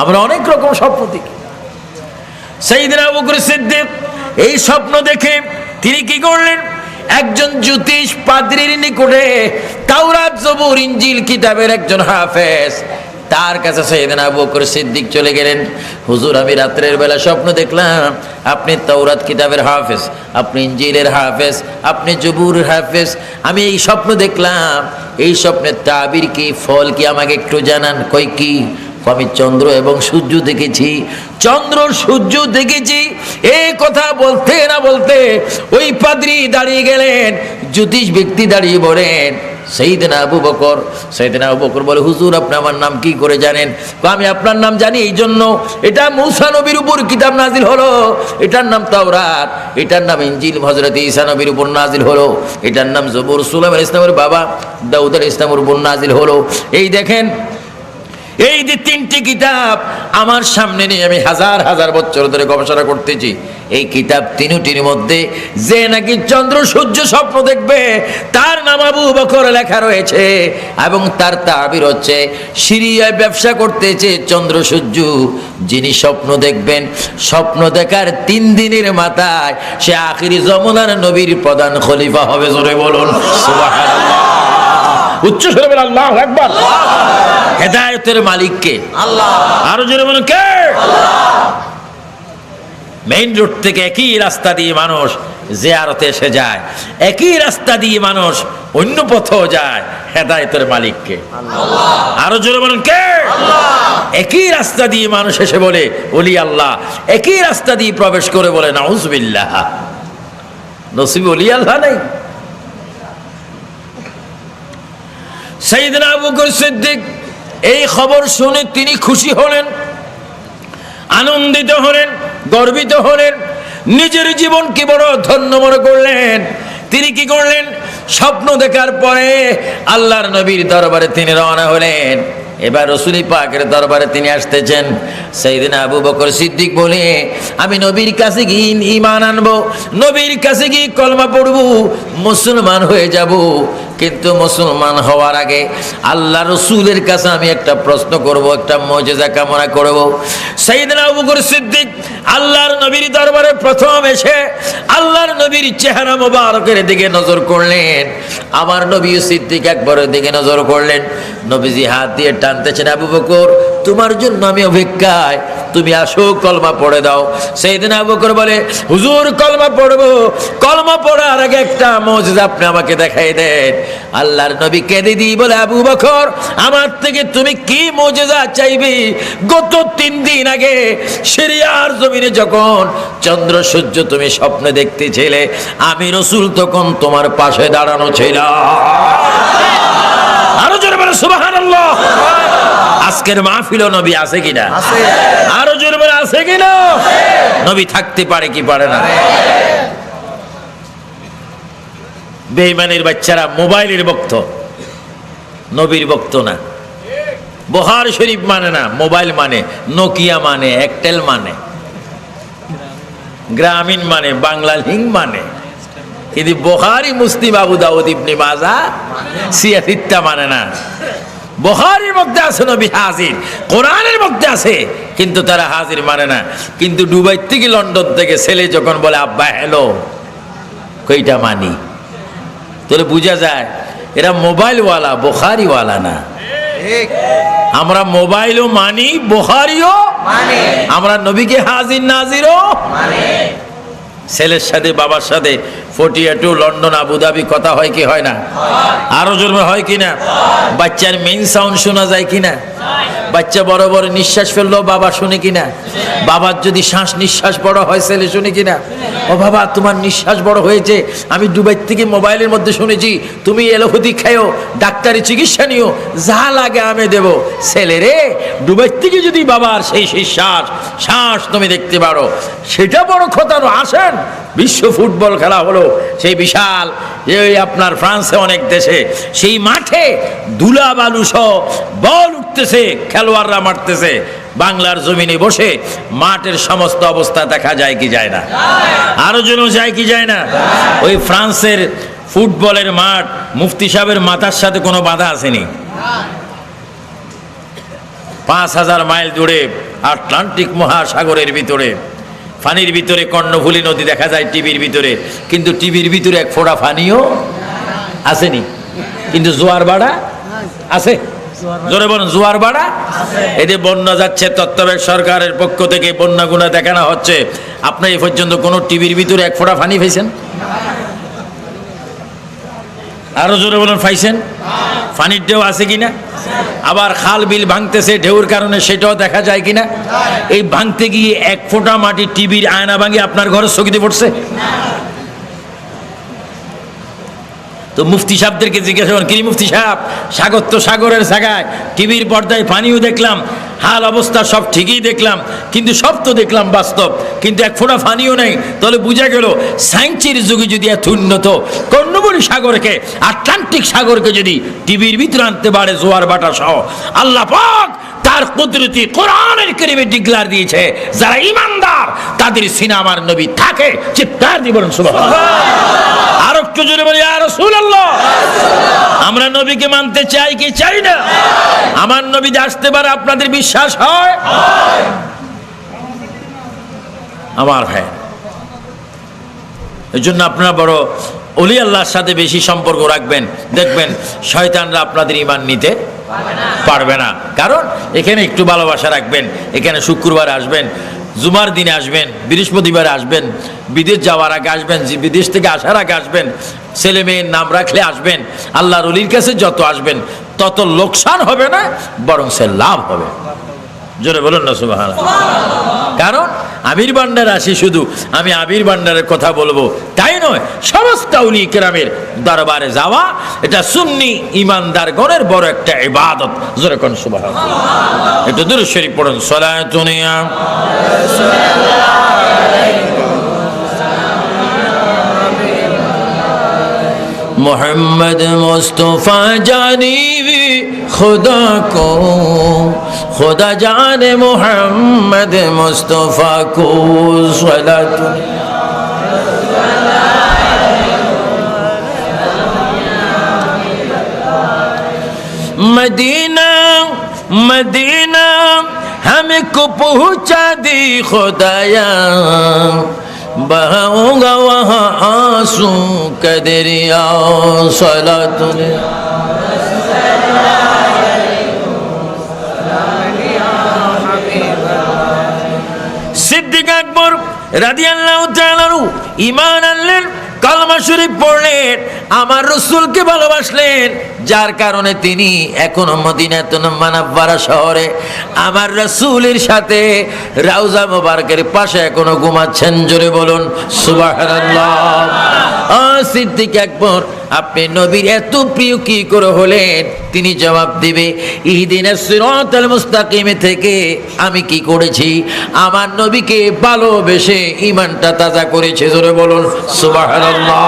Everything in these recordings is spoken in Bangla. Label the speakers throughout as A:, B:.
A: আমরা অনেক রকম স্বপ্ন দেখি। সাইয়েদনা আবু বকর সিদ্দিক এই স্বপ্ন দেখে তিনি কি করলেন, একজন জ্যোতিষ পাদ্রীর নিকটে তাওরাত জবুর ইনজিল কিতাবের একজন হাফেজ, তার কাছে সাইয়েদনা আবু বকর সিদ্দিক চলে গেলেন। হুজুর, আমি রাত্রের বেলা স্বপ্ন দেখলাম আপনি তাওরাত কিতাবের হাফেজ, আপনি ইনজিলের হাফেজ, আপনি জবুরের হাফেজ। আমি এই স্বপ্ন দেখলাম, এই স্বপ্নের তাবির কি, ফল কি, আমাকে একটু জানান। কই কি? আমি চন্দ্র এবং সূর্য দেখেছি, চন্দ্র সূর্য দেখেছি। এই কথা বলতে না বলতে ওই পাদ্রী দাঁড়িয়ে গেলেন, জ্যোতিষ ব্যক্তি দাঁড়িয়ে বলেন, সাইয়েদনা আবু বকর। সাইয়েদনা আবু বকর বলে, হুজুর আপনি আমার নাম কি করে জানেন? আমি আপনার নাম জানি এই জন্য, এটা মূসা নবীর উপর কিতাব নাজিল হলো, এটার নাম তাওরাত, এটার নাম ইনজিল হযরত ঈসা নবীর উপর নাজিল হলো, এটার নাম জবুর সুলাইমান ইসলামের বাবা দাউদ আলাইহিস সালামের উপর নাজিল হলো। এই দেখেন, এই যে তিনটি কিতাব আমার সামনে নিয়ে আমি হাজার হাজার বছর ধরে গবেষণা করতেছি। এই কিতাব তিনটির মধ্যে যে নাকি চন্দ্র সূর্য স্বপ্ন দেখবে তার নাম আবু বকর লেখা রয়েছে, এবং তার তাবির হচ্ছে সিরিয়ায় ব্যবসা করতেছে চন্দ্র সূর্য। যিনি স্বপ্ন দেখবেন, স্বপ্ন দেখার 3 দিনের মাথায় সে আখিরি জমানার নবীর প্রধান খলিফা হবে। জোরে বলুন সুবহানাল্লাহ, উচ্চ স্বরে বলুন আল্লাহু আকবার। হেদায়েতের মালিক কে? আল্লাহ। আরো জোরে বলুন কে? আল্লাহ। মেইন রোড থেকে একই রাস্তা দিয়ে মানুষ জিয়ারতে এসে যায়, একই রাস্তা দিয়ে মানুষ অন্য পথেও যায়। হেদায়েতের মালিক কে? আল্লাহ। আরো জোরে বলুন কে? আল্লাহ। একই রাস্তা দিয়ে মানুষ এসে বলে ওলি আল্লাহ, একই রাস্তা দিয়ে প্রবেশ করে বলে নাউজুবিল্লাহ। নসিবে ওলি আল্লাহ নাই। সাইয়েদনা আবু বকর সিদ্দিক এই খবর শুনে তিনি খুশি হলেন, আনন্দিত হলেন, গর্বিত হলেন, নিজের জীবনকে বড় ধন্য মনে করলেন। তিনি কি করলেন, স্বপ্ন দেখার পরে আল্লাহর নবীর দরবারে তিনি রওনা হলেন। এবার রাসূল পাকের দরবারে তিনি আসতেছেন। সাইয়েদনা আবু বকর সিদ্দিক বলে, আমি নবীর কাছে গিয়ে ঈমান আনবো, নবীর কাছে গিয়ে কলমা পড়বো, মুসলমান হয়ে যাব। কিন্তু মুসলমান হওয়ার আগে আল্লাহ রসুলের কাছে আমি একটা প্রশ্ন করব, একটা মুজিজা কামনা করব। সাইয়েদনা আবু বকর সিদ্দিক আল্লাহর নবীর দরবারে প্রথম এসে আল্লাহর নবীর চেহারা মোবারকের দিকে নজর করলেন। আমার নবী সিদ্দিক একবারের দিকে নজর করলেন। নবীজি হাত দিয়ে টানতেছেন, আবু বকর তোমার জন্য আমি অপেক্ষায়, তুমি আসো, কলমা পড়ে দাও। সাইয়েদনা আবু বকর বলে, হুজুর কলমা পড়বো, কলমা পড়ার আগে একটা মুজিজা আপনি আমাকে দেখাই দেন। আল্লাহর নবী কেঁদে দিয়ে বলে, আবু বকর আমার থেকে তুমি কি মুজিজা চাইবে? গত 3 দিন আগে সিরিয়ার জমিনে যখন চন্দ্র সূর্য তুমি স্বপ্নে দেখতেছিলে, আমি রাসূল তখন তোমার পাশে দাঁড়ানো ছিলাম। আরো জোরে বলে সুবহানাল্লাহ। আজকের মাহফিলে নবী আছে কিনা? আছে। আরো জোরে বলে আছে কিনা? নবী থাকতে পারে কি পারে না? বেঈমানের বাচ্চারা মোবাইলের ভক্ত, নবীর ভক্ত না। বুখারী শরীফ মানে না, মোবাইল মানে, নোকিয়া মানে, একটেল মানে, গ্রামীণ মানে, বাংলা লিঙ্ক মানে, কিন্তু বুখারী, মুসলিম, আবু দাউদ, ইবনে মাজাহ, সিয়াসিত্তা মানে না। বুখারীর মধ্যে আছে নবী হাজির, কোরআনের মধ্যে আছে, কিন্তু তারা হাজির মানে না। কিন্তু দুবাই থেকে, লন্ডন থেকে ছেলে যখন বলে আব্বা হ্যালো, কইটা মানি, তাহলে বোঝা যায় এরা মোবাইলওয়ালা, বুখারীওয়ালা না। আমরা মোবাইলও মানি, বুখারীও মানি, আমরা নবীকে হাজির নাজিরও মানি। ছেলের সাথে বাবার সাথে 42 লন্ডন, আবুধাবি কথা হয় কি হয় না? আরো জোরে হয় কিনা? বাচ্চার মেইন সাউন্ড শোনা যায় কিনা? বাচ্চা বড় বড় নিঃশ্বাস ফেললো বাবা শুনে কিনা? বাবার যদি শ্বাস নিঃশ্বাস বড় হয় ছেলে শুনে কিনা? ও বাবা তোমার নিঃশ্বাস বড় হয়েছে, আমি দুবাই থেকে মোবাইলের মধ্যে শুনেছি, তুমি এলোপ্যাথি খাও, ডাক্তারি চিকিৎসা নিও, যা লাগে আমি দেব। ছেলে রে, দুবাই থেকে যদি বাবার সেই শ্বাস তুমি দেখতে পারো, সেটা বড় কথা। আসেন, বিশ্ব ফুটবল খেলা হলো, সেই বিশাল এই আপনার ফ্রান্সে অনেক দেশে, সেই মাঠে ধুলা বালু সহ বল উঠতেছে, খেলোয়াড়রা মারতেছে। বাংলার জমিনে বসে মাঠের সমস্ত অবস্থা দেখা যায় কি যায় না? আরো যেন যায় কি যায় না? ওই ফ্রান্সের ফুটবলের মাঠ মুফতি সাহেবের মাথার সাথে কোনো বাধা আসেনি। 5000 মাইল দূরে আটলান্টিক মহাসাগরের ভিতরে, পানির ভিতরে কর্ণফুলী নদী দেখা যায় টিভির ভিতরে, কিন্তু টিভির ভিতরে এক ফোঁটা পানিও আসেনি, কিন্তু জোয়ার বাড়া আছে। জোরে বলুন, জোয়ার বাড়া। এই যে বন্যা যাচ্ছে, তত্ত্বাবধায়ক সরকারের পক্ষ থেকে বন্যা গুণা দেখানো হচ্ছে, আপনি এই পর্যন্ত কোন টিভির ভিতরে এক ফোঁটা পানি পাইছেন? আরো জোরে বলুন, পাইছেন? পানির ঢেউ আছে কিনা? আবার খাল বিল ভাঙতেছে ঢেউর কারণে, সেটাও দেখা যায় কিনা? এই ভাঙতে গিয়ে এক ফোঁটা মাটি টিভির আয়না ভাঙি আপনার ঘরে স্থগিত পড়ছে? তো মুফতি সাহেবদেরকে জিজ্ঞাসা করেন, কি মুফতি সাহেব, সাগর তো সাগরের জায়গায়, টিভির পর্দায় পানিও দেখলাম, হাল অবস্থা সব ঠিকই দেখলাম, কিন্তু সব তো দেখলাম বাস্তব, কিন্তু এক ফোঁটা পানিও নেই। তাহলে বুঝা গেল সায়েন্সের যুগে যদি এত উন্নত কর্ণফুলী সাগরকে, আটলান্টিক সাগরকে যদি টিভির ভিতরে আনতে পারে জোয়ার বাটা সহ, আল্লাহ পাক তার কুদরতি কোরআনের কারিমে ডিক্লার দিয়েছে, যারা ঈমানদার তাদের সিনা আমার নবী থাকে। চিৎকার দিয়ে বলুন সুবহানাল্লাহ। আর একটু জোরে বলি ইয়া রাসূলুল্লাহ। আমরা নবীকে মানতে চাই কি চাই না? আমার নবী আসতে পারে, আপনাদের বিশ্বাস হয়? আমার ভাই, এই জন্য আপনারা বড় ওলি আল্লাহর সাথে বেশি সম্পর্ক রাখবেন, দেখবেন শয়তানরা আপনাদের ঈমান নিতে পারবে না। কারণ এখানে একটু ভালোবাসা রাখবেন, এখানে শুক্রবার আসবেন, জুমার দিনে আসবেন, বৃহস্পতিবার আসবেন, বিদেশ যাওয়ার আগে আসবেন, বিদেশ থেকে আসার আগে আসবেন, ছেলে মেয়ের নাম রাখলে আসবেন, আল্লাহর ওলির কাছে যত আসবেন তত লোকসান হবে না, বরং সে লাভ হবে। জোরে বলুন না সুবহানাল্লাহ। কারণ আমির ভান্ডার আসি, শুধু আমি আমির ভান্ডারের কথা বলবো তাই নয়, সমস্ত আউলিয়া কেরামের দরবারে যাওয়া এটা সুন্নি ঈমানদারগণের বড় একটা ইবাদত। জোরে কোন সুবহানাল্লাহ। একটু দুরূদ শরীফ পড়ুন, সালাতুন ইয়া मोहम्मद मुस्तफ़ा जानी खुदा को, खुदा जाने मोहम्मद मुस्तफ़ा को सलात। मदीना मदीना हमको पहुँचा दी खुदाया, बहाऊंगा वहाँ आंसू का दरिया। सलातुन सिद्दीक আকবর রাদিয়াল্লাহু তাআলা ঈমান আনলেন, কালমা শরীফ পড়লেন, আমার রাসূলকে ভালোবাসলেন, যার কারণে তিনি এখনো মদিনাতুল মুনাওয়ারা শহরে আমার রাসূলের সাথে রওজা মুবারকের পাশে এখনো ঘুমাচ্ছেন। জোরে বলুন সুবহানাল্লাহ। সিদ্দিক আকবর, আপনি নবীর এত প্রিয় কি করে হলেন? তিনি জবাব দিবে, ইহদিনাস সিরাতাল মুস্তাকিম থেকে আমি কি করেছি? আমার নবীকে ভালোবেসে ঈমানটা তাজা করেছে। জোরে বলুন সুবহানাল্লাহ।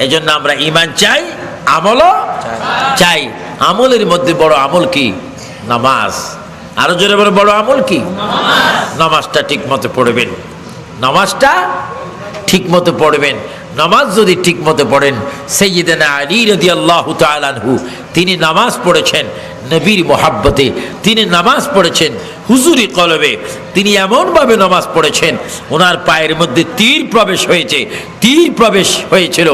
A: এই জন্য আমরা ঈমান চাই, আমলও চাই। আমলের মধ্যে বড় আমল কি? নামাজ। আরো জোরে বড় বড় আমল কি? নামাজটা ঠিক মতো পড়বেন, নামাজটা ঠিক মতো পড়বেন। নামাজ যদি ঠিক মতো পড়েন, সাইয়্যিদানা আলী রাদিয়াল্লাহু তাআলা আনহু তিনি নামাজ পড়েছেন নবীর মোহাব্বতে, তিনি নামাজ পড়েছেন হুজুরি কলবে, তিনি এমনভাবে নামাজ পড়েছেন ওনার পায়ের মধ্যে তীর প্রবেশ হয়েছে, তীর প্রবেশ হয়েছিল,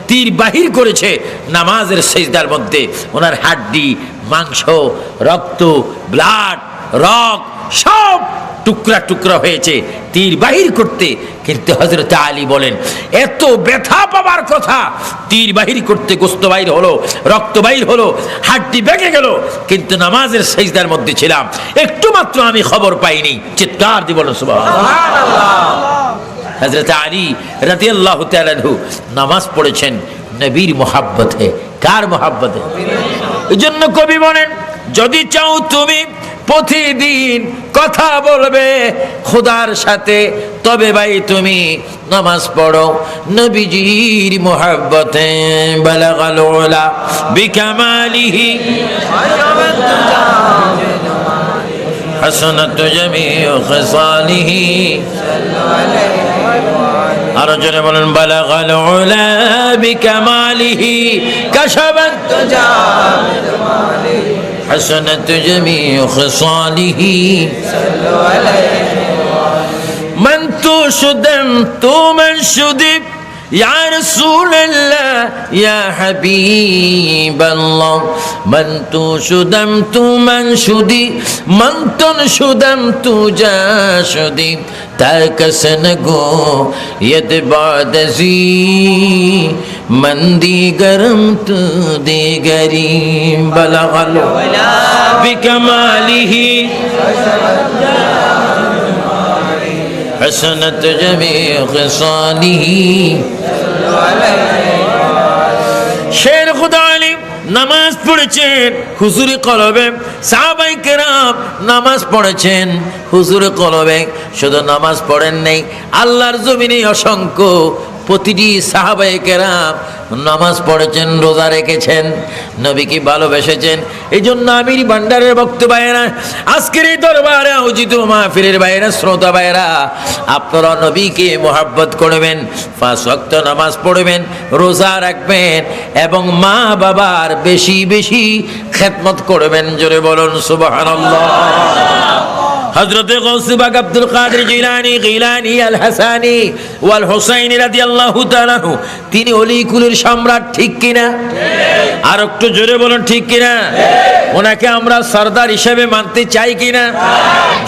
A: তীর বাহির করেছে নামাজের সিজদার মধ্যে। ওনার হাড্ডি, মাংস, রক্ত, ব্লাড, রক সব টুকরা টুকরা হয়েছে তীর বাহির করতে। কিন্তু হযরত আলী বলেন, এত ব্যথা পাবার কথা, তীর বাহির করতে গোশত বাহির হলো, রক্ত বাহির হলো, হাড্ডি ভেঙে গেল, কিন্তু নামাজের সিজদার মধ্যে ছিলাম, একটু মাত্র আমি খবর পাইনি। চিৎকার দিয়ে বলুন সুবহানাল্লাহ। হযরত আলী রাদিয়াল্লাহু তাআলা আনহু নামাজ পড়েছেন নবীর মোহাব্বতে। কার মোহাব্বতে? এজন্য কবি বলেন, যদি চাও তুমি প্রতিদিন কথা বলবে খোদার সাথে, তবে ভাই তুমি নামাজ পড়ো নবীজির মোহাব্বতে। বালাগাল উলা বিকামালিহি হাসানাত জামিউ খিসালিহি। আর জোরে বলেন, বালাগাল উলা বিকামালিহি কাশাবাত তুজা বিজামালিহি حسنت جميع خصاله
B: صلوا عليه
A: من تو شدم تو من شدی یا رسول الله یا حبیب الله من تو شدم تو من شدی من تن شدم تو جا شدی تا کس نگو ید بعد زی من دیگرم تو دیگری بلغ العلا بکماله حسنت جميع خصاله শের খুদা আলিম নামাজ পড়েছেন হুজুরে কলবে, সাহাবাই কেরাম নামাজ পড়েছেন হুজুরে কলবে। শুধু নামাজ পড়েন নাই, আল্লাহর জমিনে অসংখ্য প্রতিটি সাহাবাই কেরাম নামাজ পড়েছেন, রোজা রেখেছেন, নবীকে ভালোবেসেছেন। এই জন্য আমির ভান্ডারের বক্তব্য ভাইয়েরা, আজকের এই দরবারে আয়োজিত মাহফিলের ভাইয়েরা, শ্রোতা ভাইয়েরা, আপনারা নবীকে মোহাব্বত করবেন, 5 ওয়াক্ত নামাজ পড়বেন, রোজা রাখবেন এবং মা বাবার বেশি বেশি খেদমত করবেন। জোরে বলুন সুবহানাল্লাহ। হযরত গৌসে পাক আব্দুল কাদের জিলানী গিলানী আল হাসানী ওয়াল হুসাইনী রাদিয়াল্লাহু তাআলা তিনি ওলি কুলের সম্রাট, ঠিক কিনা? আর একটু জোরে বলুন ঠিক কিনা? ওনাকে আমরা সরদার হিসেবে মানতে চাই কিনা?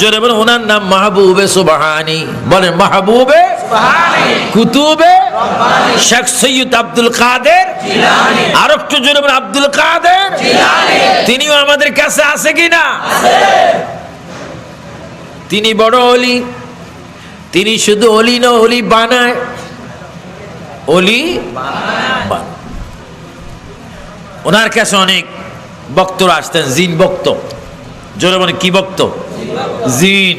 A: জোরে বলুন। ওনার নাম মাহবুবে সুবহানী, বলেন মাহবুবে সুবহানী কুতুবে রব্বানী শেখ সৈয়দ আব্দুল কাদের জিলানী। আর একটু জোরে বলুন আব্দুল কাদের জিলানী। তিনিও আমাদের কাছে আছে কিনা? আছে। তিনি বড় অলি, তিনি শুধু অলি না, অলি বানায়, অলি বানায়। ওনার কাছে অনেক বক্তরা আসতেন, জিন বক্ত। জোরে মানে কি বক্ত? জিন,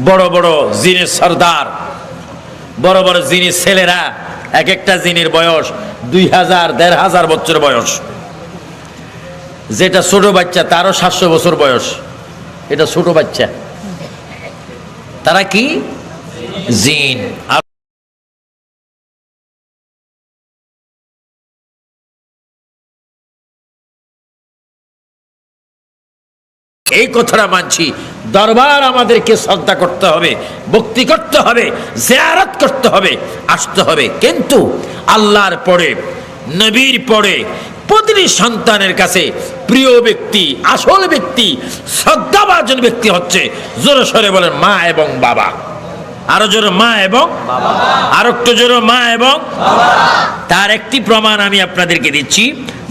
A: বড় বড় জিনের সর্দার, বড় বড় জিনের ছেলেরা। এক একটা জিনের বয়স 2000 1500 বছর বয়স। যেটা ছোট বাচ্চা তারও 700 বছর বয়স। এটা ছোট বাচ্চা, তারা কি? জিন। এই কথাটা মানছি, দরবার আমাদেরকে শ্রদ্ধা করতে হবে, ভক্তি করতে হবে, জিয়ারত করতে হবে, আসতে হবে। কিন্তু আল্লাহর পরে, নবীর পরে প্রতিটি সন্তানের কাছে প্রিয় ব্যক্তি, আসল ব্যক্তি, শ্রদ্ধাভাজন ব্যক্তি হচ্ছে, জোরে সরে বলেন, মা এবং বাবা। আরো জোরে মা এবং বাবা, আর একটু জোরে মা এবং বাবা। তার একটি প্রমাণ আমি আপনাদেরকে দিচ্ছি।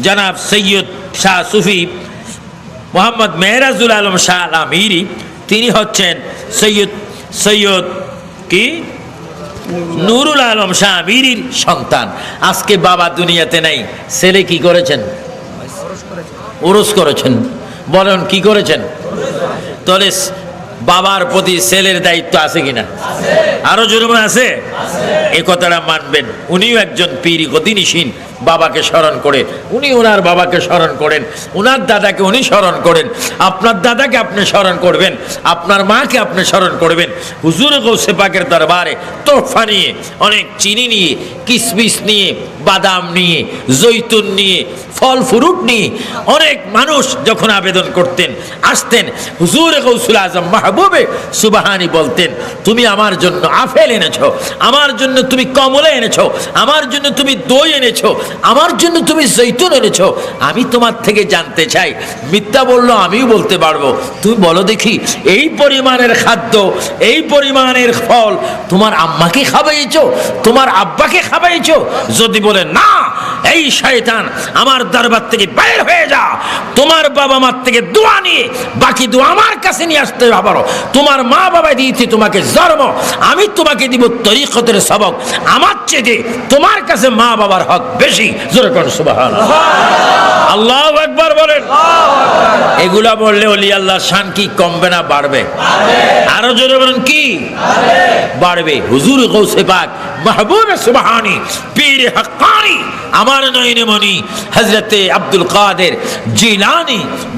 A: জনাব সৈয়দ শাহ সুফি মোহাম্মদ মেহরাজুল আলম শাহ আল আমিরি, তিনি হচ্ছেন সৈয়দ কি নুরুল আলম শাহ আমিরির সন্তান। আজকে বাবা দুনিয়াতে নাই, ছেলে কি করেছেন? উরুস করেছেন। বলেন কি করেছেন? তাহলে বাবার প্রতি ছেলের দায়িত্ব আছে কিনা? আরো জোরে আছে। এই কথাটা মানবেন। উনিও একজন পীর গদিনিসীন, বাবাকে স্মরণ করে, উনি ওনার বাবাকে স্মরণ করেন, ওনার দাদাকে উনি স্মরণ করেন, আপনার দাদাকে আপনি স্মরণ করবেন, আপনার মাকে আপনি স্মরণ করবেন। হুজুর গৌসে পাকের দরবারে তোহফা নিয়ে, অনেক চিনি নিয়ে, কিশমিশ নিয়ে, বাদাম নিয়ে, জৈতুন নিয়ে, ফল ফ্রুট নিয়ে অনেক মানুষ যখন আবেদন করতেন, আসতেন, হুজুর গৌসুল আজম মাহবুবে সুবহানী বলতেন, তুমি আমার জন্য আপেল এনেছো, আমার জন্য তুমি কমলা এনেছো, আমার জন্য তুমি দই এনেছো, আমার জন্য তুমি জৈতুন এনেছো। আমি তোমার থেকে জানতে চাই, মিথ্যা বললো আমিও বলতে পারবো, তুমি বলো দেখি, এই পরিমাণের খাদ্য, এই পরিমাণের ফল তোমার আম্মাকে খাওয়াইছো, তোমার আব্বাকে খাওয়াইছো? যদি বলে না, এই শয়তান আমার দরবার থেকে বের হয়ে যা, তোমার বাবা মার থেকে দোয়া নিয়ে বাকি দোয়া আমার কাছে নিয়ে আসতে পারো। তোমার মা বাবা দিয়েছে তোমাকে জন্ম, আমি তোমাকে দিব তরিকতের সবক, আমার চেয়ে তোমার কাছে মা বাবার হক বেশি। জোরে কোন সুবহানাল্লাহ, আল্লাহু আকবার বলেন। এগুলা বললে ওলি আল্লাহর শান কি কমবে না বাড়বে? আরো জোরে বলেন কি বাড়বে? হুজুর গৌসে পাক মাহবুবে সুবহানী পীর হক্কানি আমার নয়নমণি হযরতে আব্দুল কাদের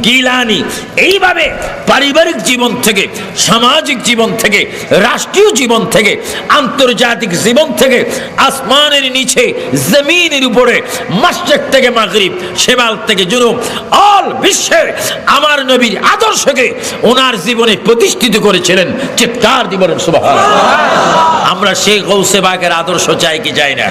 A: গিলানি এইভাবে পারিবারিক জীবন থেকে, সামাজিক জীবন থেকে, রাষ্ট্রীয় জীবন থেকে, আন্তর্জাতিক জীবন থেকে, আসমানের নিচে জমিনের উপরে, মাশরিক থেকে মাগরিব, শিমাল থেকে জুনুব, অল বিশ্বে আমার নবীর আদর্শকে ওনার জীবনে প্রতিষ্ঠিত করেছিলেন। চিৎকার দিয়ে বলেন সুবহানাল্লাহ। আমরা সেই গৌসে বাগের আদর্শ চাই কি চাই না?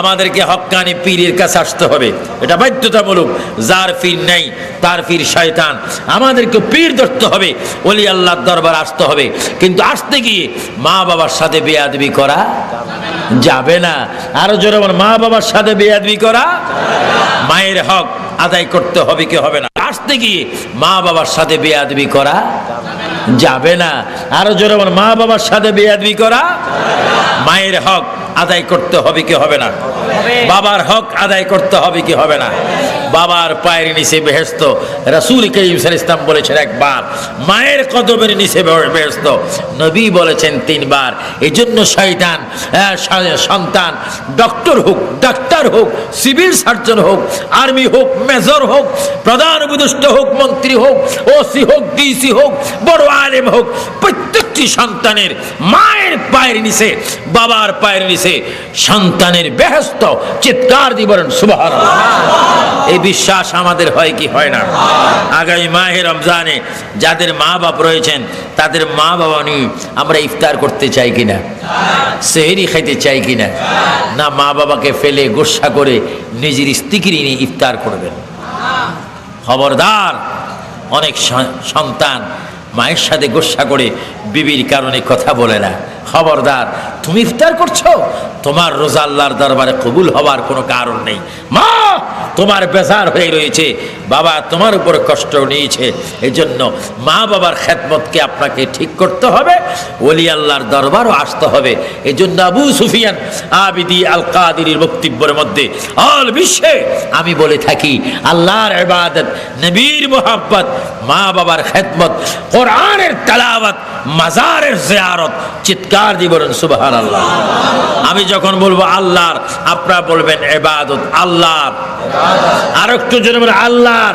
A: আমাদেরকে হক্কানি পীরের কাছে আসতে হবে, এটা বাধ্যতামূলক। যার পীর নেই তার পীর শয়তান। আমাদেরকে পীর ধরতে হবে, ওলি আল্লাহর দরবার আসতে হবে। কিন্তু আসতে গিয়ে মা বাবার সাথে বেয়াদবি করা যাবে না। আরো জোরে বলেন, মা বাবার সাথে বেয়াদবি করা, মায়ের হক আদায় করতে হবে কি হবে না? আসতে গিয়ে মা বাবার সাথে বেয়াদবি করা যাবে না। আরো জোরে বলেন, মা বাবার সাথে বেয়াদবি করা, মায়ের হক আদায় করতে হবে কি হবে না? বাবার হক আদায় করতে হবে কি হবে না? বাবার পায়ের নিচে বেহেশত, রাসূল করিম সাল্লাল্লাহু আলাইহি ওয়াসাল্লাম বলেছেন একবার, মায়ের কদমের নিচে বেহেশত নবী বলেছেন 3 বার। এজন্য শয়তান সন্তান ডাক্তার হোক, সিভিল সার্জন হোক, আর্মি হোক, মেজর হোক, প্রধান উপদেষ্টা হোক, মন্ত্রী হোক, ওসি হোক, ডিসি হোক, বড় আলেম হোক, প্রত্যেকটি সন্তানের মায়ের পায়ের নিচে, বাবার পায়ের নিচে সন্তানের বেহেশত। চিৎকার দিয়ে বলেন সুবহানাল্লাহ। এই বিশ্বাস আমাদের হয় কি হয় না? আগামী মাহে রমজানে যাদের মা বাপ রয়েছেন তাদের মা বাবা নিয়ে আমরা ইফতার করতে চাই কিনা? সেহরি খাইতে চাই কিনা? না মা বাবাকে ফেলে গোসা করে নিজের স্ত্রীকে নিয়ে ইফতার করবেন? খবরদার, অনেক সন্তান মায়ের সাথে গোসা করে বিবির কারণে কথা বলে না। খবরদার, তুমি ইফতার করছো, তোমার রোজা আল্লাহর দরবারে কবুল হওয়ার কোনো কারণ নেই। মা তোমার বেজার হয়ে রয়েছে, বাবা তোমার উপর কষ্ট নিয়েছে, এজন্য মা বাবার খেদমতকে আপনাকে ঠিক করতে হবে, ওলি আল্লাহর দরবারও আসতে হবে। এজন্য আবু সুফিয়ান আবিদি আল কাদিরের বক্তব্যের মধ্যে অল বিশ্বে আমি বলে থাকি, আল্লাহর ইবাদত, নবীর মুহাব্বত, মা বাবার খেদমত, কোরআনের তেলাওয়াত, মাজারের জিয়ারত। চিৎকার দিয়ে বলেন সুবহানাল্লাহ। আমি যখন বলবো আল্লাহর, আপনারা বলবেন ইবাদত আল্লাহর। আর একটু জোরে বলেন আল্লাহর,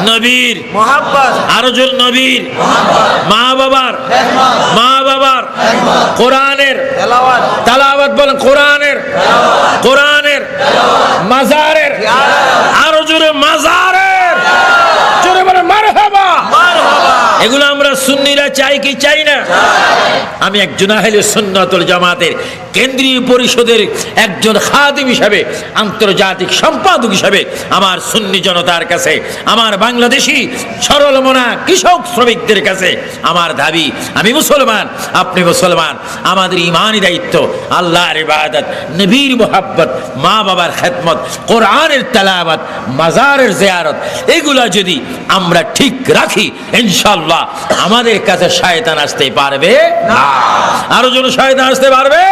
A: নবীর মুহাব্বত, আরো জোরে নবীর, মা বাবার, কোরআনের তেলাওয়াত, বলেন কোরআনের, মাজারের, আরো জোরে মাজারের, জোরে বলেন মারহাবা। এগুলো আমরা সুন্নিরা চাই কি চাই না? আমি একজন আহলে সুন্নাত ওয়াল জামাতের কেন্দ্রীয় পরিষদের একজন খাদিম হিসাবে, আন্তর্জাতিক সম্পাদক হিসাবে আমার সুন্নি জনতার কাছে, আমার বাংলাদেশি সরল মনা কৃষক শ্রমিকদের কাছে আমার দাবি, আমি মুসলমান, আপনি মুসলমান, আমাদের ইমানি দায়িত্ব আল্লাহর ইবাদত, নবীর মুহাব্বত, মা বাবার খেদমত, কোরআনের তেলাওয়াত, মাজারের জিয়ারত, এগুলা যদি আমরা ঠিক রাখি ইনশাআল্লাহ আমাদের কাছে শয়তান আসতে পারবে না। আরো জন শয়তান আসতে পারবে?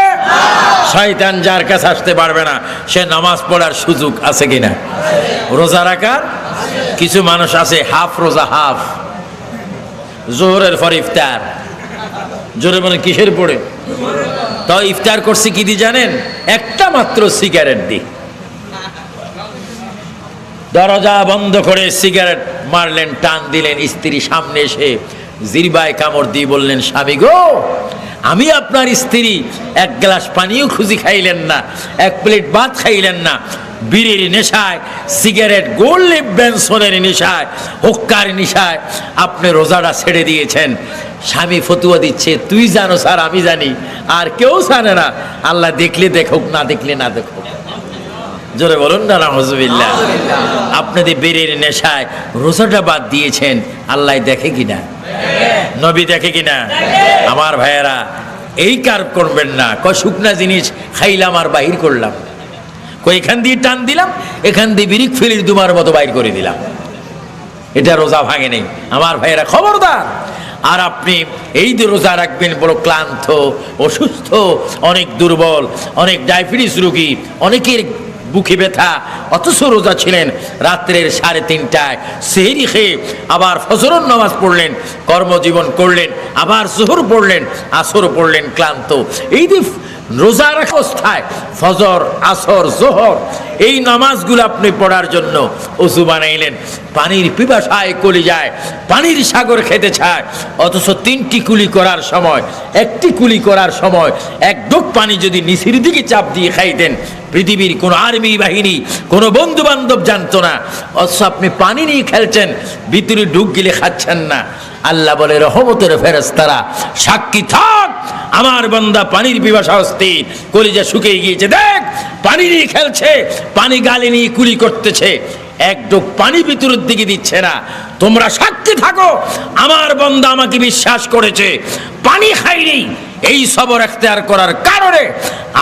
A: শয়তান যার কাছে আসতে পারবে না সে নামাজ পড়ার সুযোগ আছে কিনা? রোজা রাখার কিছু মানুষ আছে হাফ রোজা, হাফ জোহরের পর ইফতার। জোরে মানে কিসের পড়ে? তো ইফতার করছি কি দিয়ে জানেন? একটা মাত্র সিগারেট দি, দরজা বন্ধ করে সিগারেট মারলেন, টান দিলেন, স্ত্রী সামনে এসে জিরবায় কামড় দিয়ে বললেন, স্বামী গো, আমি আপনার স্ত্রী, এক গ্লাস পানিও খুঁজি খাইলেন না, এক প্লেট ভাত খাইলেন না, বিড়ির নেশায়, সিগারেট, গোল্ড বেনসনের নেশায়, হুক্কার নেশায় আপনি রোজাটা ছেড়ে দিয়েছেন। স্বামী ফতুয়া দিচ্ছে, তুই জানো স্যার, আমি জানি, আর কেউ জানে না, আল্লাহ দেখলে দেখুক, না দেখলে না দেখুক। জোরে বলুন না নাউযুবিল্লাহ। আপনাদের বিড়ির নেশায় রোজাটা বাদ দিয়েছেন, আল্লাহ দেখে কিনা? নবী দেখে কিনা? আমার ভাইয়েরা, এই কার করবেন না। কয় শুকনা জিনিস খাইলাম আর বাহির করলাম, কই এখান দিয়ে টান দিলাম, এখান দিয়ে বিরিক ফেলির দুমার মতো বাইর করে দিলাম, এটা রোজা ভাঙে নেই। আমার ভাইয়েরা খবরদার। আর আপনি এই যে রোজা রাখবেন, বড় ক্লান্ত, অসুস্থ, অনেক দুর্বল, অনেক ডায়াবেটিস রোগী, অনেকের বুকে ব্যথা, অথচ রোজা ছিলেন, রাত্রের 3:30টায় সেহরি খেয়ে আবার ফজরের নামাজ পড়লেন, কর্মজীবন করলেন, আবার জোহর পড়লেন, আসর পড়লেন, ক্লান্ত। এই যে রোজা রাখা অবস্থায় ফজর, আসর, জোহর এই নামাজগুলো আপনি পড়ার জন্য ওযু বানাইলেন, পানির পিপাসায় কলিজায় পানির সাগর খেতে চায়, অথচ 3টি কুলি করার সময়, 1টি কুলি করার সময় এক ডোক পানি যদি নিচের দিকে চাপ দিয়ে খাইতেন, পৃথিবীর কোন আর্মি বাহিনী, কোন বন্ধু বান্ধব জানতো না, অথচ আপনি পানি নিয়ে খেলছেন, ভিতরে ডুব গিলে খাচ্ছেন না। আল্লাহ বলে, রহমতের ফেরেশতারা সাক্ষী থাক, আমার বান্দা পানির পিপাসা অস্থির, কলিজা শুকিয়ে গিয়েছে, দেখ পানি নিয়ে খেলছে, পানি গালে নিয়ে কুলি করতেছে, এক ডোক পানি ভিতরের দিকে দিচ্ছে না। তোমরা সাক্ষী থাকো, আমার বান্দা আমাকে বিশ্বাস করেছে, পানি খাইনি। এই সবর এখতিয়ার করার কারণে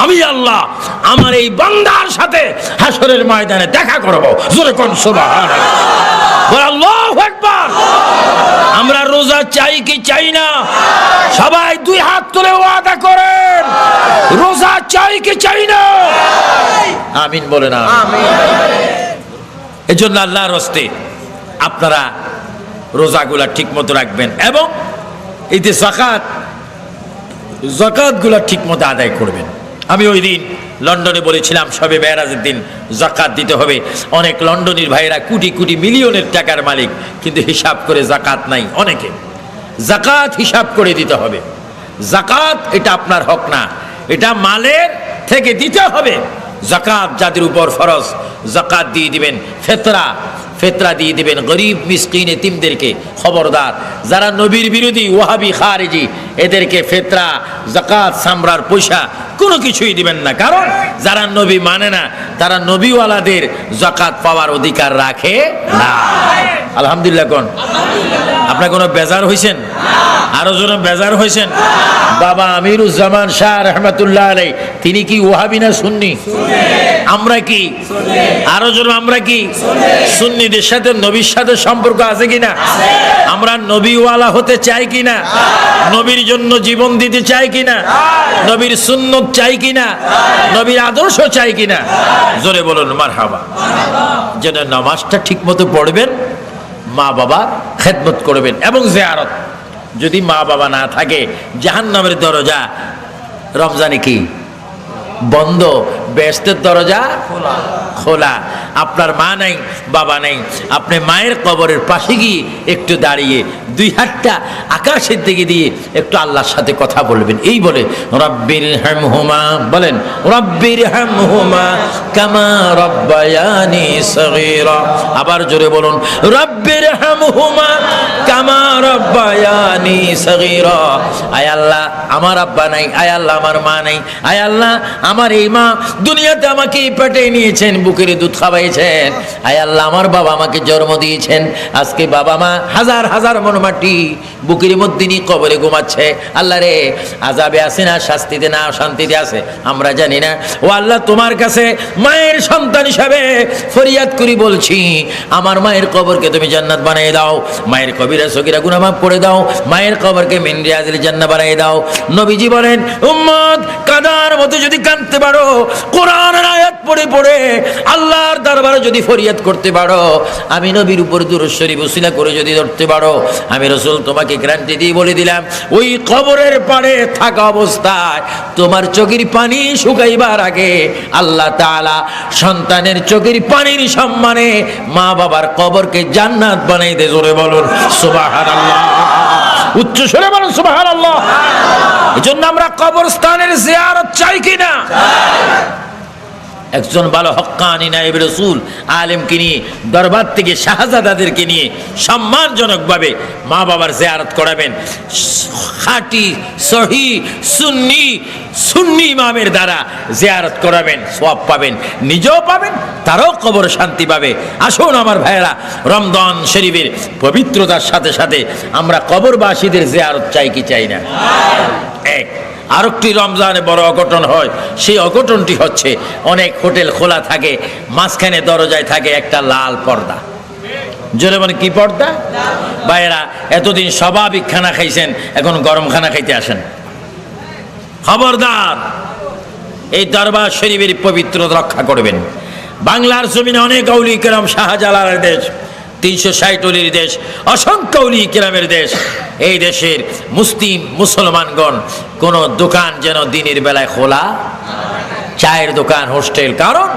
A: আমি আল্লাহ আমার এই বান্দার সাথে হাসরের ময়দানে দেখা করব। জোরে কোন সুবহানাল্লাহ, বল আল্লাহু আকবার। আমরা রোজা চাই কি চাই না? সবাই 2 হাত তুলে ওয়াদা করেন, রোজা চাই কি চাই না? আমিন বলে না। এজন্য আল্লাহর হস্তে আপনারা রোজাগুলা ঠিক মতো রাখবেন এবং এই যে যাকাতগুলা ঠিক মতো আদায় করবেন। আমি ওই দিন লন্ডনে বলেছিলাম শবে মেরাজের দিন যাকাত দিতে হবে। অনেক লন্ডনের ভাইরা কোটি কোটি মিলিয়নের টাকার মালিক, কিন্তু হিসাব করে যাকাত নাই অনেকে। যাকাত হিসাব করে দিতে হবে। যাকাত এটা আপনার হক না, এটা মালের থেকে দিতে হবে। যাকাত যাদের উপর ফরজ, যাকাত দিয়ে দিবেন। ফেতরা দিয়ে দিবেন গরিব মিসকিন এতিমদেরকে। খবরদার, যারা নবীর বিরোধী ওয়াহাবি খারিজি এদেরকে ফেতরা, যাকাত, সামরার পয়সা কোনো কিছুই দিবেন না। কারণ যারা নবী মানে না তারা নবীওয়ালাদের যাকাত পাওয়ার অধিকার রাখে না। আলহামদুলিল্লাহ কোন আপনার কোনো বেজার হয়েছেন? আরো জন বেজার হয়েছেন? বাবা আমিরুজ্জামান শাহ রহমাতুল্লাহ আলাইহি তিনি কি ওয়াহাবি না সুন্নি? আমরা কি? আরো জন আমরা কি? সুন্নিদের সাথে নবীর সাথে সম্পর্ক আছে কিনা? আমরা নবীওয়ালা হতে চাই কিনা? নবীর জন্য জীবন দিতে চাই কিনা? নবীর সুন্নত চাই কিনা? নবীর আদর্শ চাই কিনা? জোরে বলুন মারহাবা। যেন নামাজটা ঠিক মতো পড়বেন, মা বাবার খেদমত করবেন এবং জিয়ারত। যদি মা বাবা না থাকে জাহান্নামের দরজা রমজানে কি বন্ধ, বেহেশতের দরজা খোলা। আপনার মা নাই, বাবা নাই, আপনি মায়ের কবরের পাশে গিয়ে একটু দাঁড়িয়ে 2 হাতটা আকাশের দিকে দিয়ে একটু আল্লাহর সাথে কথা বলবেন। এই বলে রব্বির হামহুমা, বলেন রব্বির হামহুমা কামা রব্বায়ানি সগীরা। আবার জোরে বলুন রব্বির হামহুমা কামা রব্বায়ানি সগীরা। আয় আল্লাহ আমার আব্বা নাই, আয় আল্লাহ আমার মা নাই, আয় আল্লাহ আমার এই মা দুনিয়াতে আমাকে পেটে নিয়েছেন, বুকের দুধ খাওয়াইছেন, আয় আল্লাহ আমার বাবা আমাকে জন্ম দিয়েছেন, আজকে বাবা মা হাজার হাজার মন মাটি বুকের মধ্যে নিয়ে কবরে ঘুমাচ্ছে। আল্লাহ রে, আযাবে আছে না, শাস্তিতে না, শান্তিতে আছে আমরা জানি না। ও আল্লাহ, তোমার কাছে মায়ের সন্তান হিসাবে ফরিয়াদ করি, বলছি আমার মায়ের কবরকে তুমি জান্নাত বানিয়ে দাও, মায়ের কবিরা সগীরা গুনাহ মাফ করে দাও, মায়ের কবরকে মিন রিয়াজিল জান্নাহ বানিয়ে দাও। নবীজি বলেন উম্মত কাদার মতো যদি কাঁদতে পারো, কোরআনের আয়াত পড়ে পড়ে আল্লাহর দরবারে যদি ফরিয়াদ করতে পারো, আমি নবীর উপর দুরূদ শরীফ উসিলা করে যদি ধরতে পারো, আমি রাসূল তোমাকে গ্যারান্টি দিয়ে বলে দিলাম, ওই কবরের পাড়ে থাকা অবস্থায় তোমার চোখের পানি শুকাইবার আগে আল্লাহ তাআলা সন্তানের চোখের পানির সম্মানে মা বাবার কবরকে জান্নাত বানাই দে। জোরে বলুন সুবহানাল্লাহ, উচ্চ স্বরে বলুন সুবহানাল্লাহ। এজন্য আমরা কবরস্থানের জিয়ারত চাই কিনা? একজন ভালো হক্কানি নায়েব রাসূল আলেমকে নিয়ে দরবার থেকে শাহজাদাদেরকে নিয়ে সম্মানজনকভাবে মা বাবার জিয়ারত করাবেন। খাঁটি সহি সুন্নি ইমামের দ্বারা জিয়ারত করাবেন, সওয়াব পাবেন, নিজেও পাবেন, তারাও কবর শান্তি পাবে। আসুন আমার ভাইয়েরা, রমজান শরীফের পবিত্রতার সাথে সাথে আমরা কবরবাসীদের জিয়ারত চাই কি চাই না? এক আরেকটি রমজানে বড় অঘটন হয়, সেই অঘটনটি হচ্ছে অনেক হোটেল খোলা থাকে, মাঝখানে দরজায় থাকে একটা লাল পর্দা। জোরে মানে কি পর্দা? ভাইয়েরা, এতদিন স্বাভাবিক খানা খাইছেন, এখন গরম খানা খাইতে আসেন। খবরদার, এই দরবার শরীফের পবিত্রতা রক্ষা করবেন। বাংলার জমিনে অনেক আউলিয়া কেরাম, শাহজালালের দেশ, 360 অলির দেশ, অসংখ্য অলি কেরামের দেশ। এই দেশের মুসলিম মুসলমানগণ কোন দোকান যেন দিনের বেলায় খোলা, চায়ের দোকান, হোস্টেল, কারণ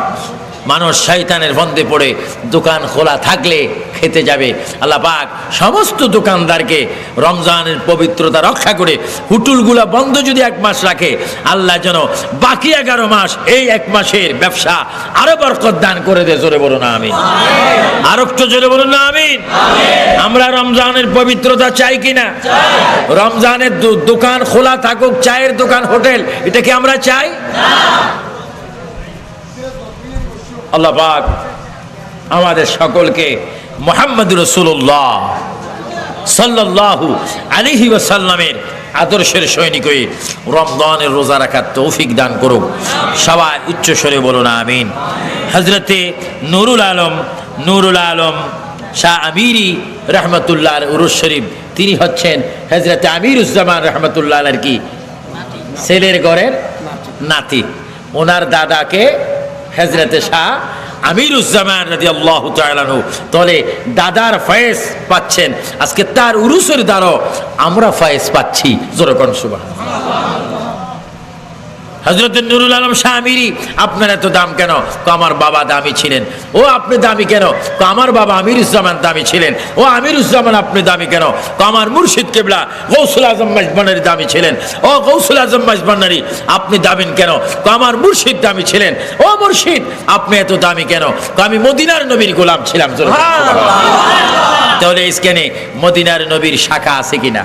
A: মানুষ শয়তানের ফন্দে পড়ে দোকান খোলা থাকলে খেতে যাবে। আল্লাহ পাক সমস্ত দোকানদারকে রমজানের পবিত্রতা রক্ষা করে হুটুলগুলা বন্ধ যদি 1 মাস রাখে, আল্লাহ যেন বাকি 11 মাস এই 1 মাসের ব্যবসা আরো বরকত দান করে দে। জোরে বলুন আমিন। আর একটু জোরে বলুন না আমিন। আমরা রমজানের পবিত্রতা চাই কিনা? রমজানের দোকান খোলা থাকুক, চায়ের দোকান, হোটেল, এটা কি আমরা চাই? আল্লাহ পাক আমাদের সকলকে মুহাম্মদ রাসূলুল্লাহ সাল্লাল্লাহু আলাইহি ওয়াসাল্লামের আদর্শের সৈনিক হয়ে রমজানের রোজা রাখার তৌফিক দান করুক। সবাই উচ্চ স্বরে বলুন আমিন। হযরতে নুরুল আলম শাহ আমিরি রহমতুল্লাহ উরুস শরীফ, তিনি হচ্ছেন হযরতে আমিরুজ্জামান রহমতুল্লাহ আলাইহির কি ছেলের ঘরের নাতি। ওনার দাদাকে হযরতে শাহ আমিরুজ্জামান রাদিয়াল্লাহু তাআলা আনহু, তলে দাদার ফয়েজ পাচ্ছেন, আজকে তার উরুসের দ্বারা আমরা ফয়েজ পাচ্ছি। জোরে কোন সুবহানাল্লাহ। হযরত নুরুল আলম শাহ আমিরি, আপনার এত দাম কেন? আমার বাবা দামি ছিলেন। ও আপনি দামি কেন? আমার বাবা আমিরুজ্জামান দামি ছিলেন। ও আমিরুজ্জামান আপনি দামি কেন? আমার মুর্শিদ কিবলা গৌসুল আজম মাইজবান্ডারি দামি ছিলেন। ও গৌসুল আজম মাইজবান্ডারি আপনি দামি কেন? আমার মুর্শিদ দামি ছিলেন। ও মুর্শিদ আপনি এত দামি কেন? আমি মদিনার নবীর গোলাম ছিলাম। তাহলে স্ক্যানে মদিনার নবীর শাখা আছে কিনা?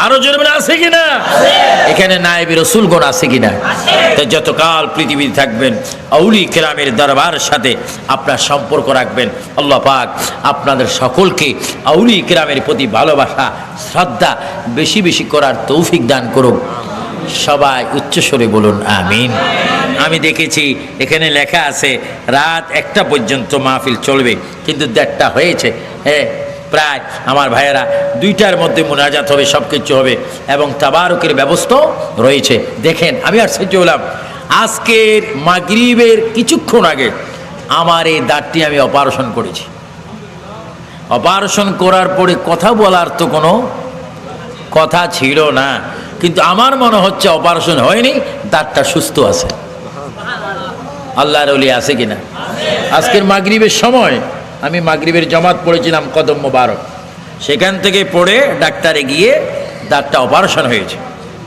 A: আরো জোরে বলে আছে কিনা? এখানে নায়েবে রাসূলগণ আছে কিনা? তাই যতকাল পৃথিবীতে থাকবেন আউলি কেরামের দরবারের সাথে আপনার সম্পর্ক রাখবেন। আল্লাহ পাক আপনাদের সকলকে আউলি কেরামের প্রতি ভালোবাসা, শ্রদ্ধা বেশি বেশি করার তৌফিক দান করুক। সবাই উচ্চস্বরে বলুন আমিন। আমি দেখেছি এখানে লেখা আছে রাত 1টা পর্যন্ত মাহফিল চলবে, কিন্তু 1:30 হয়েছে। হ্যাঁ, প্রায় আমার ভাইয়েরা 2টার মধ্যে মুনাজাত হবে, সব কিছু হবে এবং তাবারুকের ব্যবস্থাও রয়েছে। দেখেন, আমি আর সহ্য হলাম, আজকের মাগরিবের কিছুক্ষণ আগে আমার এই দাঁতটি আমি অপারেশন করেছি। অপারেশন করার পরে কথা বলার তো কোনো কথা ছিল না, কিন্তু আমার মনে হচ্ছে অপারেশন হয়নি, দাঁতটা সুস্থ আছে। আল্লাহর ওলি আছে কিনা? আজকের মাগরিবের সময় আমি মাগরিবের জামাত পড়েছিলাম কদম মোবারক, সেখান থেকে পড়ে ডাক্তারে গিয়ে দাঁতটা অপারেশন হয়েছে,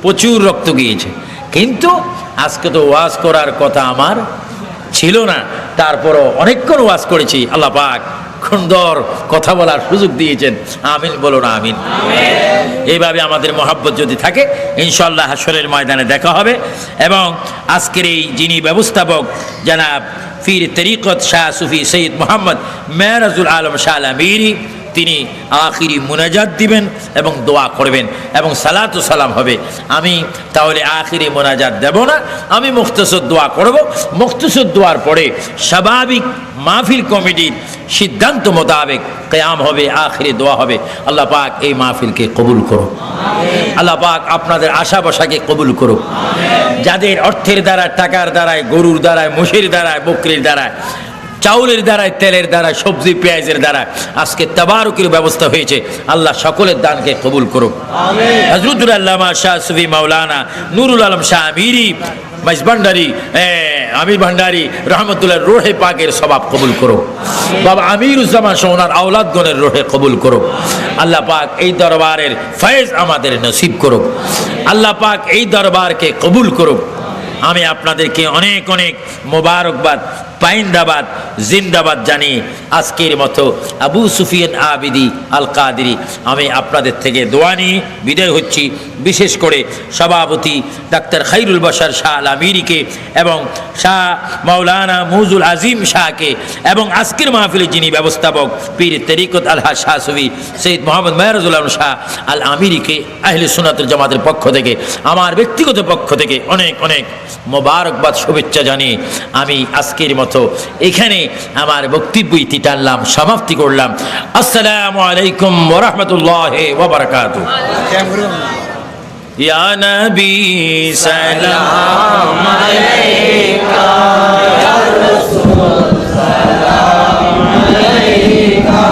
A: প্রচুর রক্ত গিয়েছে। কিন্তু আজকে তো ওয়াজ করার কথা আমার ছিল না, তারপরও অনেকক্ষণ ওয়াজ করেছি। আল্লাহ পাক সুন্দর কথা বলার সুযোগ দিয়েছেন। আমিন বলো না আমিন। এইভাবে আমাদের মহাব্বত যদি থাকে, ইনশাআল্লাহ হাশরের ময়দানে দেখা হবে। এবং আজকের এই যিনি ব্যবস্থাপক জনাব ফির তরিকত শাহ সুফি সৈয়দ মোহাম্মদ মেহরাজুল আলম শাহ আমিরি, তিনি আখিরি মুনাজাত দিবেন এবং দোয়া করবেন এবং সালাত ও সালাম হবে। আমি তাহলে আখিরি মুনাজাত দেব না, আমি মুখতসর দোয়া করব। মুখতসর দোয়ার পরে স্বাভাবিক মাহফিল কমিটির সিদ্ধান্ত মোতাবেক কিয়াম হবে, আখিরি দোয়া হবে। আল্লাহ পাক এই মাহফিলকে কবুল করুন। আল্লাহ পাক আপনাদের আশা বসাকে কবুল করুন। যাদের অর্থের দ্বারা, টাকার দ্বারায়, গরুর দ্বারায়, মহিষের দ্বারায়, বকরির দ্বারায়, চাউলের দ্বারায়, তেলের দ্বারা, সবজি পেঁয়াজের দ্বারা আজকে তাবারুকের ব্যবস্থা হয়েছে, আল্লাহ সকলের দানকে কবুল করুক। হযরতুল আল্লামা শাহ সুফি মাওলানা নুরুল আলম শাহ আমিরি মাইজবান্ডারি, আমির ভান্ডারি রহমতুল্লাহ রোহে পাকের সবাব কবুল করুক। বাবা আমিরুজ্জামান সহ ওনার আওলাদগণের রোহে কবুল করুক। আল্লাহ পাক এই দরবারের ফয়েজ আমাদের নসিব করুক। আল্লাহ পাক এই দরবারকে কবুল করুক। আমি আপনাদেরকে অনেক অনেক মোবারকবাদ, পাইন্দাবাদ, জিন্দাবাদ জানিয়ে আজকের মতো আবু সুফিয়ান আবিদি আল কাদেরি আমি আপনাদের থেকে দোয়া নিয়ে বিদায় হচ্ছি। বিশেষ করে সভাপতি ডাক্তার খাইরুল বাশার শাহ আল আমিরিকে এবং শাহ মাওলানা মুজুল আজিম শাহকে এবং আজকের মাহফিলে যিনি ব্যবস্থাপক পীর তরিকত আলহা শাহ সুফি সৈয়দ মোহাম্মদ মেহরাজুল আলম শাহ আল আমিরিকে আহলে সুন্নাতুল জামাতের পক্ষ থেকে, আমার ব্যক্তিগত পক্ষ থেকে অনেক অনেক মোবারকবাদ, শুভেচ্ছা জানিয়ে আমি আজকের মতো এখানে আমার বক্তব্য ইতি টানলাম, সমাপ্তি করলাম। আসসালামু আলাইকুম ওয়া রাহমাতুল্লাহি ওয়া বারাকাতুহু। ইয়া নবী সালাম আলাইকা, ইয়া রাসূল সালাম আলাইকা।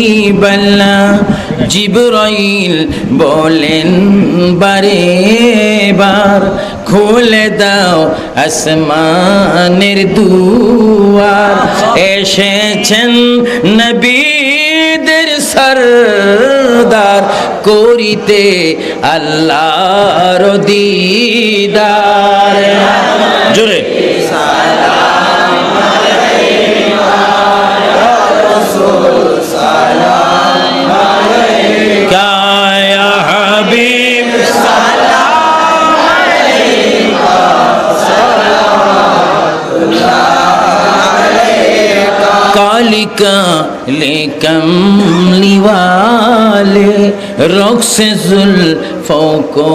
A: হাবিবাল্লাহ জিবরাইল বলেন বারে বার খুলে দাও আসমানের দুয়ার এসেছেন নবীদের সরদার করিতে আল্লাহর দিদার জোরে काले कमली वाले रुख से जुल्फों को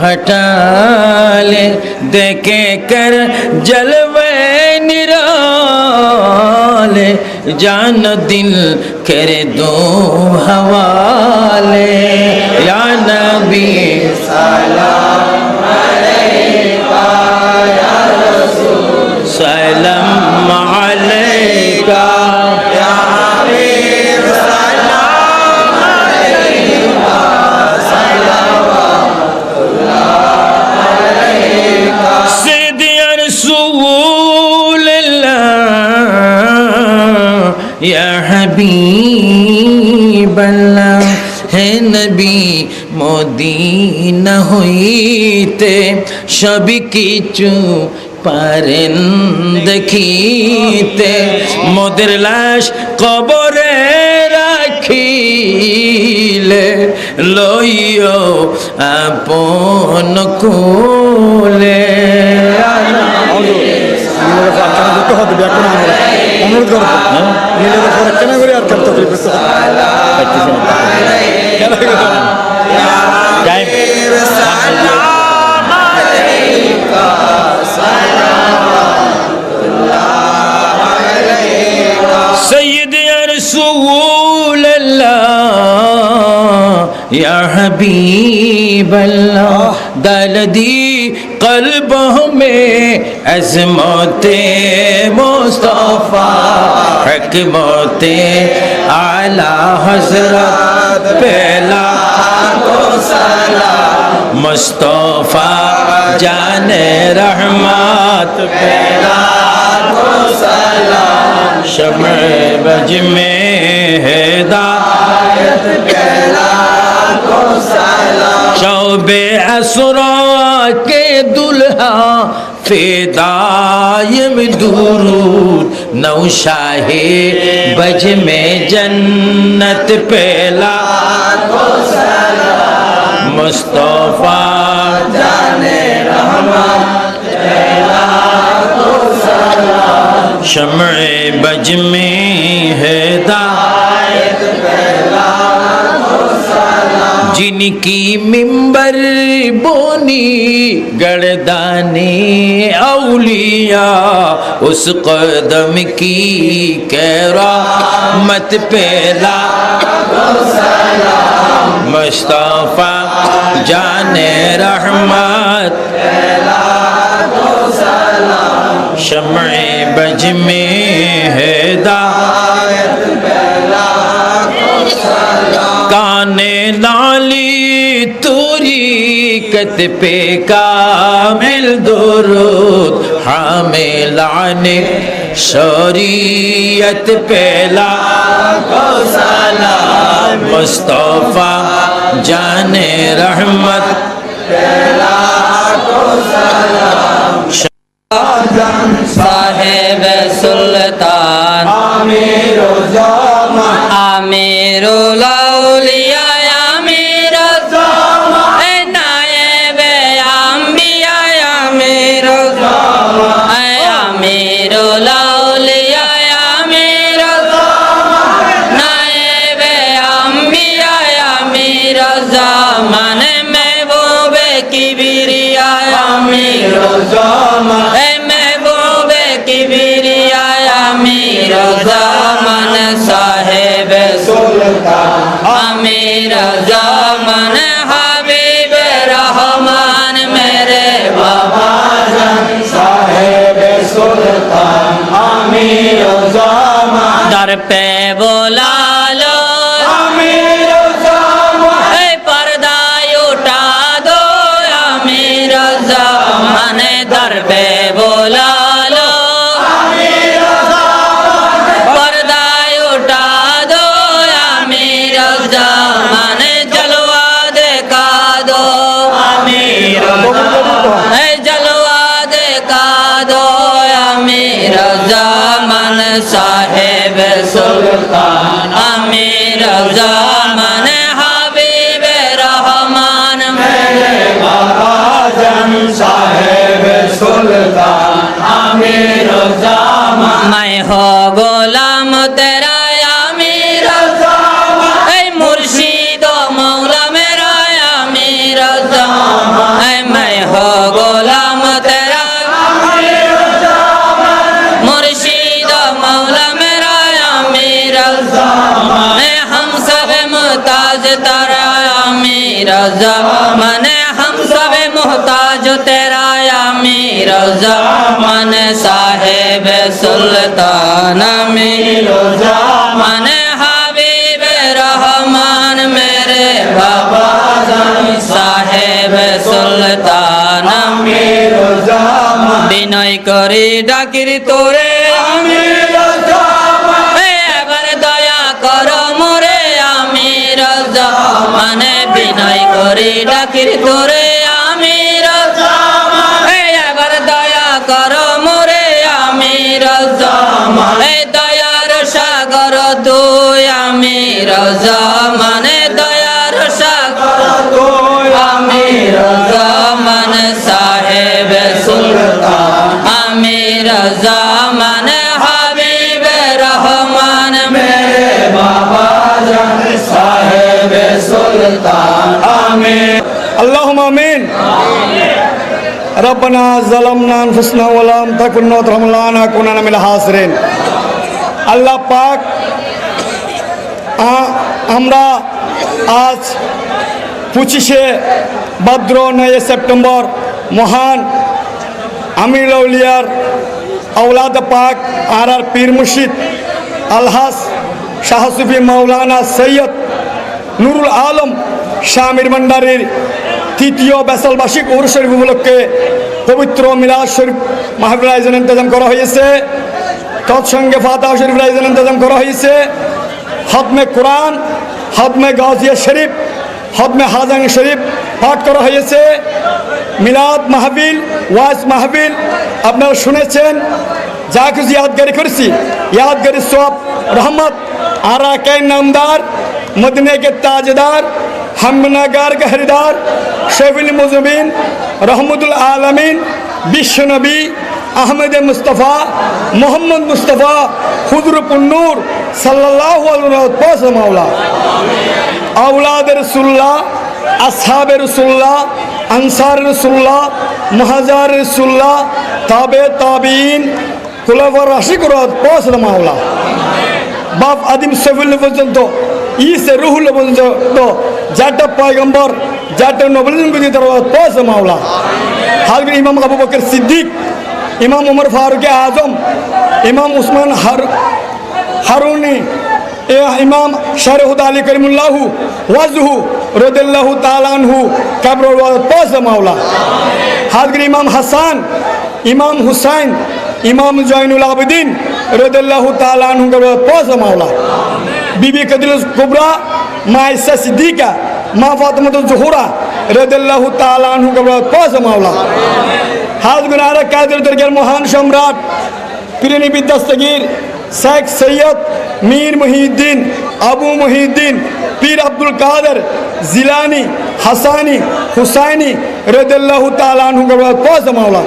A: हटा ले देखे कर जलवे निराले जान दिल करे दो हवाले या नबी सलाम अलैका या रसूल सलाम अलैका या हबीबल्लाह है नबी মদিনা হইতে সবই কিছু পারেন দেখিতে মোদের লাশ কবরে রাখিলে লইও আপন কোলে অনুরোধ করবো নিজেদের পরে কেন করে আর কেন তকলিফ سيد يا رسول الله يا حبيب الله دلدی قلبوں میں عظمت مصطفیٰ حکمت اعلی حضرت پہلا کو سلام مصطفیٰ جان رحمت پہلا کو سلام شمع بج میں ہدایت پہلا کو سلام شعب اسرا کے دلہا فدائم درود نوشاہ بج میں جنت پہلا کو سلام مصطفیٰ جان رحمت پہلا کو سلام شمع بج میں ہدایت پہلا کو سلام جن کی ممبر بونی گردانی اولیاء اس قدم کی کرامت پہلا کو سلام مصطفیٰ جان رحمت پہلا کو سلام شمع بج میں ہدایت پہلا کو سلام کانے نالی طریقت پہ کامل درود حاملان شریعت پہلا کو سلام مصطفیٰ جان رحمت پہلا کو سلام
B: साहेब सुल्तान
A: आमीर ज़मान
B: आमीरुल औलिया आमीर ज़मान नायब अंबिया आमीर ज़मान आमीरुल औलिया आमीर ज़मान नायब अंबिया आमीर ज़मान महबूब किबरिया आमीर ज़मान आमीर ज़मान साहेब सुल्तान आमीर ज़मान हबीब रहमान मेरे बाबा जान साहेब सुल्तान आमीर ज़मान दर पे बोला साहेब सुल्तान अमीर ज़मान हबीब रहमान मेरे बाबा जान साहेब सुल्तान अमीर ज़मान मैं हो गुलाम तेरा अमीर ज़मान ऐ मुर्शिद मौला मेरा अमीर ज़मान मैं हो गुलाम तेरा अमीर ज़मान मुर्शिद मौला मेरा अमीर ज़मान हम सब मुहताज तेरा अमीर ज़मान हम सब मुहताज तेरा अमीर ज़मान साहेब सुल्तान अमीर ज़मान हबीब रहमान मेरे बाबा जान साहेब सुल्तान अमीर ज़मान बिनय करी डाकिर तोरे अमीर ज़मान एबार दया कर मोरे अमीर ज़मान बिनय करी डाकिर तोरे अमीर ज़मान एबार दया कर मोरे अमीर ज़मान दयार सागर तुई अमीर ज़मान दयार सागर तुई अमीर ज़मान साहेब सुल्तान अमीर ज़मान हबीब रहमान मेरे बाबा जान साहेब सुल्तान अमीर
C: अल्लाहुम्मा आमीन रब्बना ज़लमना अनफुसना व लम तकुन नरहम लना कुनना मिनल हासिरिन আল্লাহ পাক আমরা আজ 25শে ভাদ্র 9 সেপ্টেম্বর মহান আমির আউলিয়ার আওলাদ পাক আর পীর মুর্শিদ আলহাস শাহ সুফি মাওলানা সৈয়দ নুরুল আলম শামির ভান্ডারীর তৃতীয় ব্যাসাল বার্ষিক উরুস শরীফ উপলক্ষে পবিত্র মিলাদ শরীফ মাহফিল আয়োজন ইন্তজাম করা হয়েছে। তৎসঙ্গে ফাতিহা শরীফ আয়োজন ইন্তজাম করা হয়েছে। খতমে কোরআন, খতমে গাজিয়া শরীফ, খতমে হাজান শরীফ পাঠ করা হয়েছে। মিলাদ মাহফিল, ওয়াজ মাহফিল আপনারা শুনেছেন। যা কিছু ইয়াদগারি করেছি, ইয়াদগারি সওয়াব রহমত আরাকে নামদার মদিনে के ताजदार हमनगर के हरिदार शफील मुजबिन रहमतुल आलमीन विश्व नबी अहमद मुस्तफ़ा मोहम्मद मुस्तफ़ा खुदरुपुन्नूर सल्लल्लाहु अलैहि वसल्लम मौला औलाद रसूलुल्लाह असहाब रसूलुल्लाह अंसार रसूलुल्लाह मुहाजिर रसूलुल्लाह ताबे ताबीन खुलाफा राशिदुर रसूलुल्लाह मौला बाप आदिम सफिल পর্যন্ত ইসে রুহুল পর্যন্ত যাটা পয়গম্বর যাটা নবীন গুজি দরবার পৌঁছে মাওলা হাজরত ইমাম আবু বকর সিদ্দিক ইমাম উমর ফারুক আজম ইমাম উসমান হারুনি ইমাম শরহুদ আলী করিমুল্লাহু ওয়াজহু রাদিয়াল্লাহু তাআলা আনহু কবর পৌঁছে মাওলা হাজরত ইমাম হাসান ইমাম হুসাইন ইমাম জয়নুল আবেদিন রাদিয়াল্লাহু তাআলা আনহু কবর পৌঁছে মাওলা बीबी कदील कुबरा माँ इस्सा सिद्दीका माँ फातिमा ज़ुहरा रदियल्लाहु ताला अन्हु का पास मावला हाज गुनारा कादिर दरगाह महान सम्राट पीरनी दस्तगीर शेख सैयद मीर मुहीद्दीन अबू मुहीद्दीन पीर अब्दुल कादर जिलानी हसानी हुसैनी रदियल्लाहु ताला अन्हु का पास मावला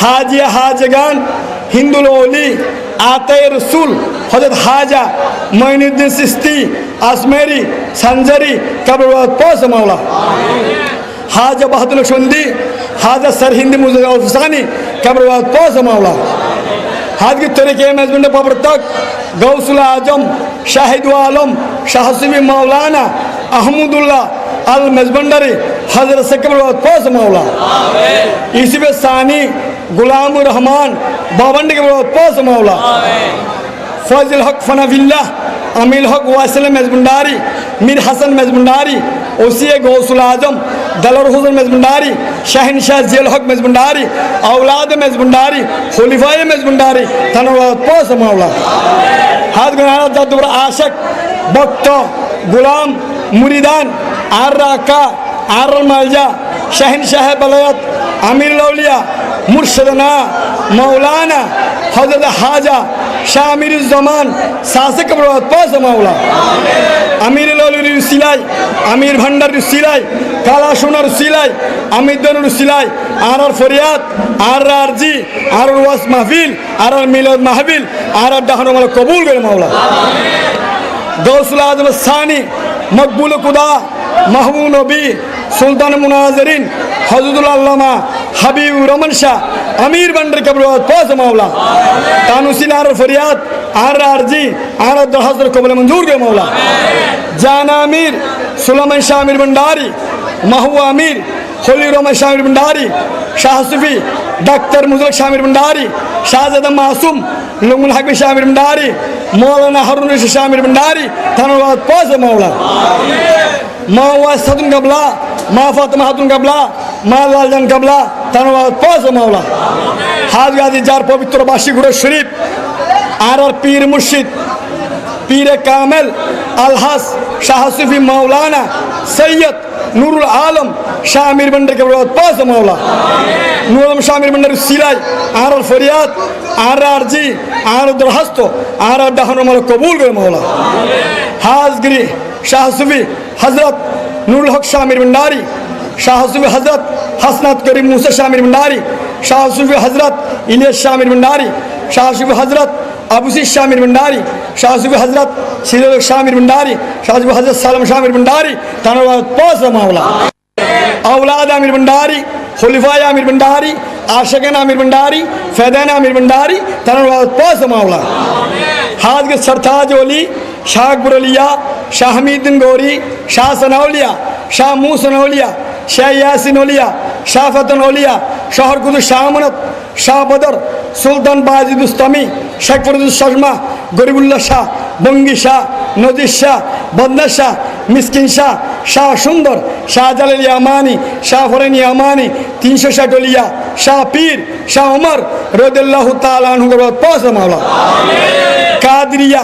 C: हाजिया हाजगान हिंदुल ओली आते रसूल हजरत हाजा मोइनुद्दीन चिश्ती आजमेरी संजरी कब्र पौस मौला हाजा बहादुर सुंदी हाजा सरहिंदी मुजफ्फर हुसैनी कब्र पौस मौला हाज की तरीके मजबून प्रवर्तक गौसुल आजम शाहिद आलम शाह सुफी मौलाना अहमदुल्लाह अल मजबंडरी हजरत से कब्र पौस मौला यूसुफ सानी गुलाम रहमान बावंडी के पौस मौला फजल हक फनाविल्ला अमील हक वासिल मेजबंडारी मीर हसन मेजबंडारी ओसिए गौसुल आजम दलर हुसैन मेजबंडारी शहनशाह जेल हक मेजबंडारी औलाद मेजबंडारी खलीफाए मेजबंडारी धन्यवाद पौस मौला हाथ गुनारा जादूर आशक भक्त गुलाम मुरीदान आर राका आर मालजा शहनशाह बलयत अमीर लौलिया মুর্শিদানা মৌলানা হযরত হাজা শাহ আমিরুজ্জামান শাসক বরকত পাস মাওলা আমির ললির সিলাই আমির ভান্ডার সিলাই কালা সোনার সিলাই আমির দনুর সিলাই আর ফরিয়াদ আর আরজি আর ওয়াস মাহফিল আর মিলাদ মাহফিল আর দাহন মাওলা কবুল করে মাওলা গৌসুল আজম সানি মকবুল খুদা মাহবুব নবী সুলতান মুনাজরিন হযরতুল আল্লামা হাবিবুর রহমান শাহ আমির ভান্ডার কবুল পাস মাওলা তানুসিন আর ফরিয়াদ আর আরজি আর দরখাস্ত কবুল মঞ্জুর করে মাওলা জানা আমির সুলাইমান শাহ আমির ভंडारी মাহবুব আমির খলিল রহমান শাহ আমির ভंडारी শাহ সুফি ডাক্তার মুজল শাহ আমির ভंडारी শাহজাদা মাসুম লুঙ্গুল হাকিম শাহ আমির ভंडारी মৌলানা হারুন রশিদ শাহ আমির ভंडारी ধন্যবাদ পাস মাওলা মা ওয়াসাতুন কাবলা মা ফাতেমা খাতুন কাবলা মা লালজান কাবলা ধন্যবাদ পাস মাওলা হাজ গাজী যার পবিত্র বাসী ঘুরে শরীফ আর পীর মুর্শিদ পীর কামেল আলহাস শাহ সুফি মৌলানা সৈয়দ নুরুল আলম শাহ আমির ভান্ডার के पास मौला नूर आलम शाह आमिर भांडार सिलाई आर फरियाद आर आरजी आर दरखास्त आर दाहन मौला कबूल करे मौला हाजगिरी शाह सुफी हजरत नूरुल हक शाह आमिर भंडारी शाह सुफी हजरत हसनत करीम मूसा शाह आमिर भंडारी शाह सुफी हजरत इलियास शाह आमिर भंडारी शाह सुफी हजरत अबू सी शाह आमिर भंडारी शाह सुफी हजरत सिराज शाह आमिर भंडारी शाह सुफी हजरत सालम शाह आमिर भंडारी धन्यवाद पास मौला औलाद आमिर भंडारी खुलिफाए आमिर भंडारी आशिकान आमिर भंडारी फैदान आमिर भंडारी धन्यवाद पास मौला हाज के सरताज ओली शाह अकबर अलिया शाह हमीद्दीन गौरी शाह सनाउलिया शाह मूसन औलिया शाह यासिन औलिया शाह फतन औलिया शहर कुदुस शाह अमनत शाह बदर सुल्तान बाजिद उस्तमी शेख फरुज शर्मा गरीबुल्लाह शाह बंगी शाह नजीर शाह बदना शाह मिस्किन शाह शाह सुंदर शाह जालाल यामानी शाह फरेन यामानी 360 औलिया शाह पीर शाह उमर रदियल्लाहु ताआला अन्हु के पास मौला कादरिया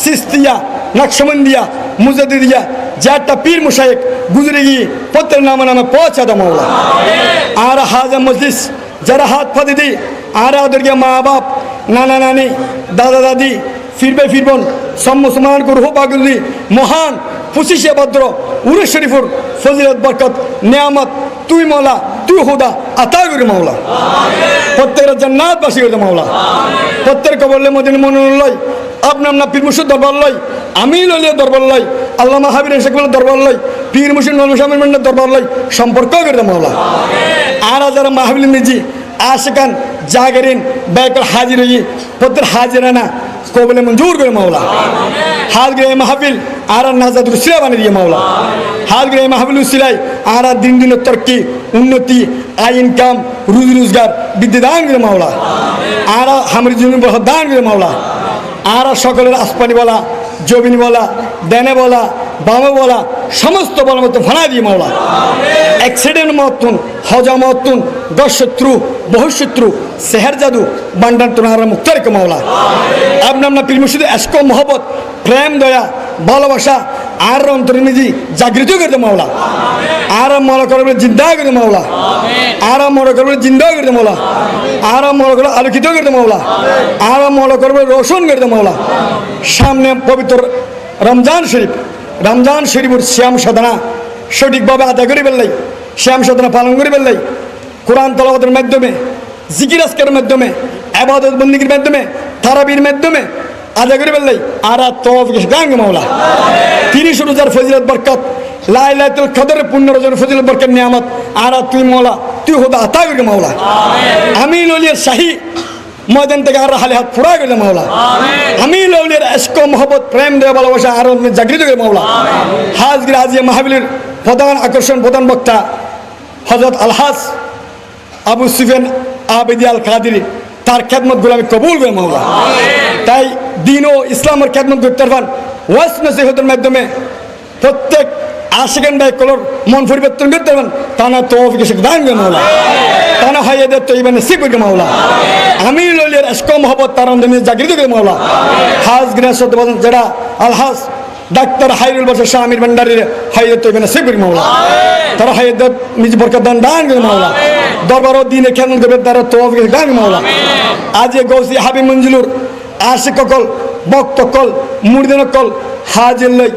C: सिस्तिया नक्शबंदिया मुजद्दिदिया जाटा पीर मुशाइख गुजरेगी पत्र नामा नामे पहुंचा दो मौला आरा हाजा मजलिस जरा हाथ फते दी आरा आदरणीय माँ बाप नाना नानी दादा दादी फिरबे फिरबन सब मुसलमान को रूह पाक दी महान পঁচিশে ভদ্র উরুস শরীফুর ফজিলত বরকত নিয়ামত তুই মৌলা তুই খুদা আতা করে মৌলা প্রত্যেকের জান্নাত বাসী করে মৌলা প্রত্যেক বললে মদিনা মনোনয় আপনার না পীর মুর্শিদ দরবার লই আমি ললিয়া দরবার লই আল্লামা হাবিব শেখুল দরবার লই পীর মুর্শিদ নবী শামিল মন্ডল দরবার লই সম্পর্ক করে মৌলা আর যারা মাহফিল নিজি আশিকান জাগরিন বেকর হাজির হই প্রত্যেক হাজিরানা কবলে মঞ্জুর করে মৌলা হাজ গৃহে মাহফিল আর নাজাদ রুসিলা বানিয়ে দিয়ে মৌলা হাজ গৃহে মাহফিল রুসিলাই আর দিন দিন তরক্কি উন্নতি আয় ইনকাম রুজি রোজগার বৃদ্ধি দান করে মৌলা আর আমার জীবন দান করে মৌলা আর সকলের আসপানি বলা জবিনী বলা দেনে বলা বামে বলা সমস্ত বলার মতো ভাড়া দিয়ে মৌলা অ্যাক্সিডেন্ট মতন হজা মতন দশত্রু বহুশত্রু সেহের জাদু বান্ডান তোনারা মুক্তার কে মৌলা আপনার না পীর মুর্শিদ এশক মোহব্বত প্রেম দয়া ভালোবাসা আর অন্তরে নিজি জাগৃত করতে মৌলা আর মনে করবে জিন্দা করতে মৌলা আর মনে করবে জিন্দা করতে মৌলা আর মনে করবে আলোকিত করতে মৌলা আর মনে করবে রোশন করতে মৌলা সামনে পবিত্র রমজান শরীফের শ্যাম সাধনা সঠিকভাবে আদায় করে ফেললাই শ্যাম সাধনা পালন করে ফেললাই কোরআন তেলাওয়াতের মাধ্যমে জিকির আজকারের মাধ্যমে ইবাদত বন্দেগীর মাধ্যমে তারাবির মাধ্যমে আদায় করে ফেললাই আর তৌফিক গাঙ্গ মাওলা 30 রোজার ফজিলত বরকত লাইলাতুল কদর পূর্ণ রোজার ফজিলত বরকত নিয়ামত আর তুই মাওলা তুই খুদা আতা করে মাওলা আমিন ওলিয়ার শাহী ময়দান থেকে আর হালে হাত ফুরা গেলে মাওলা আমিন ওলিয়ার ইশক মোহব্বত প্রেম দয়া ভালোবাসা আর জাগৃত করে মাওলা হাজগির আজিয়া মাহফিলের প্রধান আকর্ষণ প্রধান বক্তা হযরত আলহাস আবু সুফিয়ান আবেদি আল কাদেরী তার খেদমত গুলো আমি কবুল করে মাওলা তাই দিন ও ইসলামের খেদমত করতে পারবেন ওয়াজ নসিহতের মাধ্যমে প্রত্যেক আশিকান ভাই কলর মন পরিবর্তন করতে পারবেন তানা তৌফিক দান করে মাওলা তানা হায়াতের তৈবা নসিব করে মাওলা আমি ললিয়ার ইশক মোহব্বত তার অন্তরে জাগৃত করে মাওলা হাজ গৃহস্থ যারা আলহাস ডাক্তার হাইরুল বাশার শাহ আমির ভান্ডারীর হায়াত তৈবা নসিব করে মাওলা তারা হায়াত নিজ বরকত দান করে মাওলা দরবার দিনে খেদমত করবে তারা তওফিক দান মাওলা আজ গৌসি হাবিব মঞ্জুলুর আশিক কল ভক্ত কল মুরিদান কল হাজির লই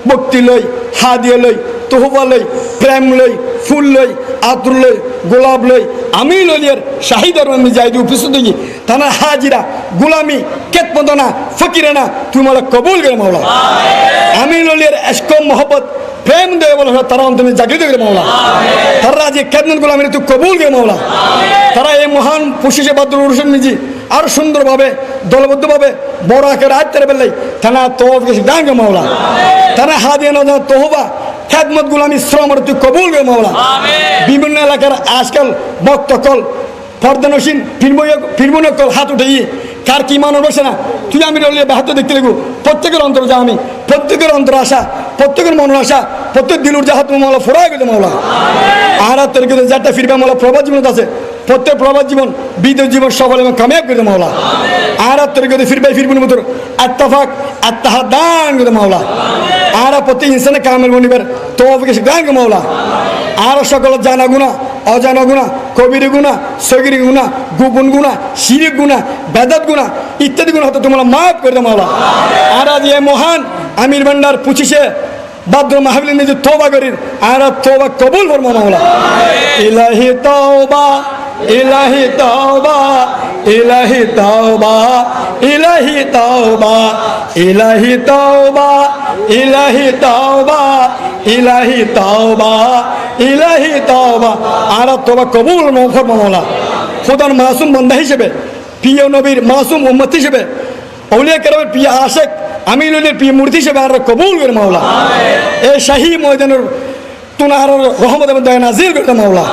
C: ভক্তি লই হাদিয়া লই তোহবা লই প্রেম লই ফুল লই আতর লই গোলাপ লই আমি লইয়ের শাহিদার আমি যাই উপস্থিত হই তানা হাজিরা গোলামি কেতমদনা ফকিরানা তুমি মাওলা কবুল করে মাওলা আমি লইয়ের ইশক মোহব্বত প্রেম দেয় বলে তারা অন্তরে জাগৃত করে মাওলা তারা যে খেদমত গোলামি তুই কবুল করে মাওলা তারা এই মহান পঁচিশে বদরুল হোসেন মিজি আর সুন্দরভাবে দলবদ্ধভাবে বড় আকারে আত্মারে বেলাই থানা তওফিক দান করে মাওলা তারা হাদিয়া না তোহবা খেদমত গোলামি শ্রম তুই কবুল করে মাওলা বিভিন্ন এলাকার আজকাল ভক্ত কল ফর্দানসীন ফিরমুন কল হাত উঠেই কার কি মানব বসে না তুই আমি রলিয়ে বাহাত দেখতে লাগবো প্রত্যেকের অন্তর যা আমি প্রত্যেকের অন্তর আশা প্রত্যেকের মনের আশা প্রত্যেক দিলুর যাহা তুমি মাওলা ফোড়া গেছে মাওলা আর তোর কিন্তু যারটা ফিরবে মাওলা প্রবাদ জীবন আছে প্রত্যেক প্রবাদ জীবন বিদেশ জীবন সফল এবং কামিয়াব করে মাওলা আর তোর কিন্তু ফিরবুন মতো আত্তাফাক আত্তাহা দান করে মাওলা আর প্রত্যেক ইনসানে কামের মনিবার তওফিক দান করে মাওলা আর সকল জানা গুণা অজানা গুণা কবির গুণা সগির গুণা গোপন গুণা শিরিক গুণা বেদাত গুণা ইত্যাদি গুণা হতো তোমরা মাফ করে দাও মাওলা আর আজ এ মহান আমির ভান্ডার 25 ভাদ্র মাহফিলে নিজে তওবা করির আর তওবা কবুল ফরমা মাওলা ইলাহি তওবা ইলাহি তওবা ইলাহি তওবা ইলাহি তওবা ইলাহি তওবা ইলাহি তওবা ইলাহি তওবা ইলাহি তওবা আর তওবা কবুল ফরমা মাওলা খোদার মাসুম বান্দা হিসেবে প্রিয় নবীর মাসুম উম্মত হিসেবে আউলিয়া কেরামের প্রিয় আশিক আমিনুলের প্রিয় মূর্তি হিসেবে আর কবুল করে মাওলা এই শাহী ময়দানের তুনার রহমত এবং দয়া নাজিল করতে মাওলা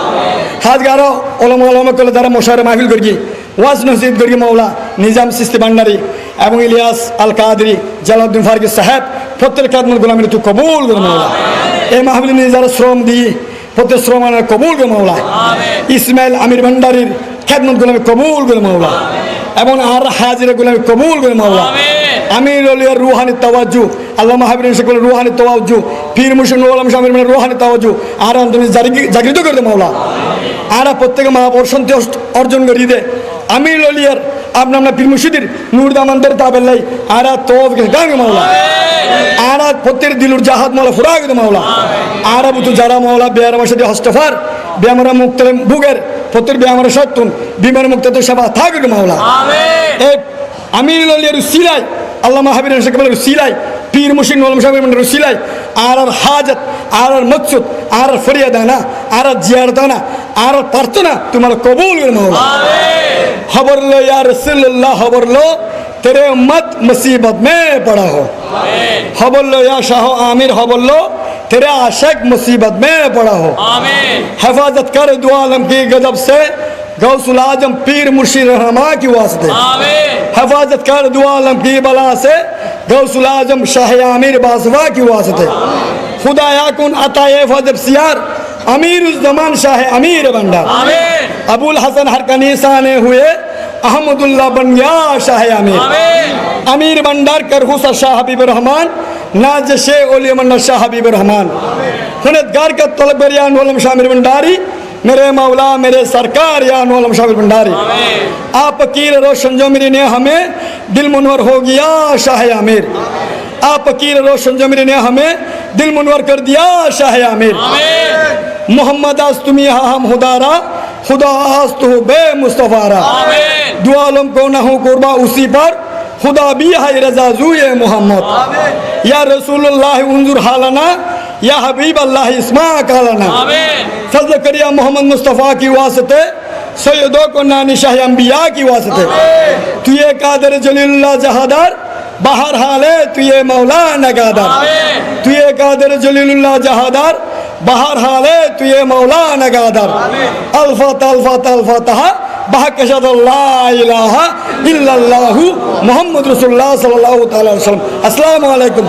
C: হাজ গারো ওলামা ওলামা করলে যারা মশারে মাহফিল করি ওয়াজ নসিহত করি মাওলা নিজাম সিস্তি ভান্ডারী এবং ইলিয়াস আল কাদরি জালাউদ্দিন ফারুকী সাহেব প্রত্যেক খেদমত গোলামি তুই কবুল করে মাওলা এই মাহফিলে নিয়ে যারা শ্রম দিই প্রত্যেক শ্রম কবুল করে মাওলা ইসমাইল আমির ভান্ডারীর খেদমত গোলামি কবুল করে মাওলা এবং আর হাজিরা গোলামি কবুল করে মাওলা আমির ওলিয়ার রুহানি তাওয়াজ্জু আল্লামা হাবিবুর সকল রুহানি তাওয়াজ্জু পীর মুর্শিদ নূর আলম শামির রুহানি তাওয়াজ্জু আর তুমি জাগৃত করে দে মাওলা আর প্রত্যেকে মহাপুর সন্তুষ্ট অর্জন করি দে আমির ওলিয়ার আপনার পীর মুর্শিদের নূর দামানদের তাবেল্লাই আর তওফিক দান মাওলা আর প্রত্যেক দিলুর জাহাদ মাওলা ফুরা দে মাওলা আর বুতু যারা মাওলা বেয়ার মাসে হস্তফার বেয়ামরা মুক্ত বুগের প্রত্যেক বেয়ামরা সত্যুন বিমার মুক্ততে সেবা থাকবে মাওলা এই আমির ওলিয়ার সিলাই আল্লামা হাবিবুর সকলের সিলাই পীর মুর্শিদ নূর আলম শামির সিলাই আর হাজত আর মকসুদ আর ফরিয়াদানা আর জিয়ারতানা আর প্রার্থনা তোমার কবুল করে মাওলা খবর লো ইয়া রাসূলুল্লাহ খবর লো तेरे उम्मत मुसीबत में पड़ा हो खबर लो या शाह आमिर खबर लो तेरे आशिक मुसीबत में पड़ा हो हिफाजत कर दो आलम की गजब से गौसुल आजम पीर मुर्शिद रहमा की वास्ते हिफाजत कर दो आलम की बला से गौसुल आजम शाह आमिर बासवा की वास्ते खुदाया कुन अताए फजब सियार अमीर उस जमान शाह अमीर भंडार अबुल हसन हरकनी साने हुए अहमदुल्लाह बन गया शाह आमिर अमीर भंडार कर हुसा शाह हबीब रहमान नाज शे ओली मन्ना शाह हबीब रहमान हुनतगार का तलब या नूलम शामिर भंडारी मेरे मौला मेरे सरकार या नूलम शामिर भंडारी आप फकीर रोशन जो मेरी ने हमें दिल मुनवर हो गया शाह आमिर आप फकीर रोशन जो मेरी ने हमें दिल मुनवर कर दिया शाह आमिर मोहम्मद आज तुम यहाँ हम हुदारा खुदा आज तू बे मुस्तफारा दुआ आलम को ना हो कुर्बा उसी पर खुदा भी है रजा जुए मोहम्मद या रसूलुल्लाह उन्जुर हालना या हबीब अल्लाह इस्मा कालना फजल करिया मोहम्मद मुस्तफ़ा की वास्ते सैयदों को नानी शाह अंबिया की वास्ते तू ये कादर जलीलुल्लाह जहादार बाहर हाले तू ये मौला नगादार तू ये कादर जलीलुल्लाह जहादार बाहर हाले तू ये मौला नगादार अल्फातह अल्फातह अल्फातह बहकशद ला इलाहा इल्लल्लाहु मुहम्मद रसूलुल्लाह सल्लल्लाहु तआला अलैहि वसल्लम अस्सलामु अलैकुम।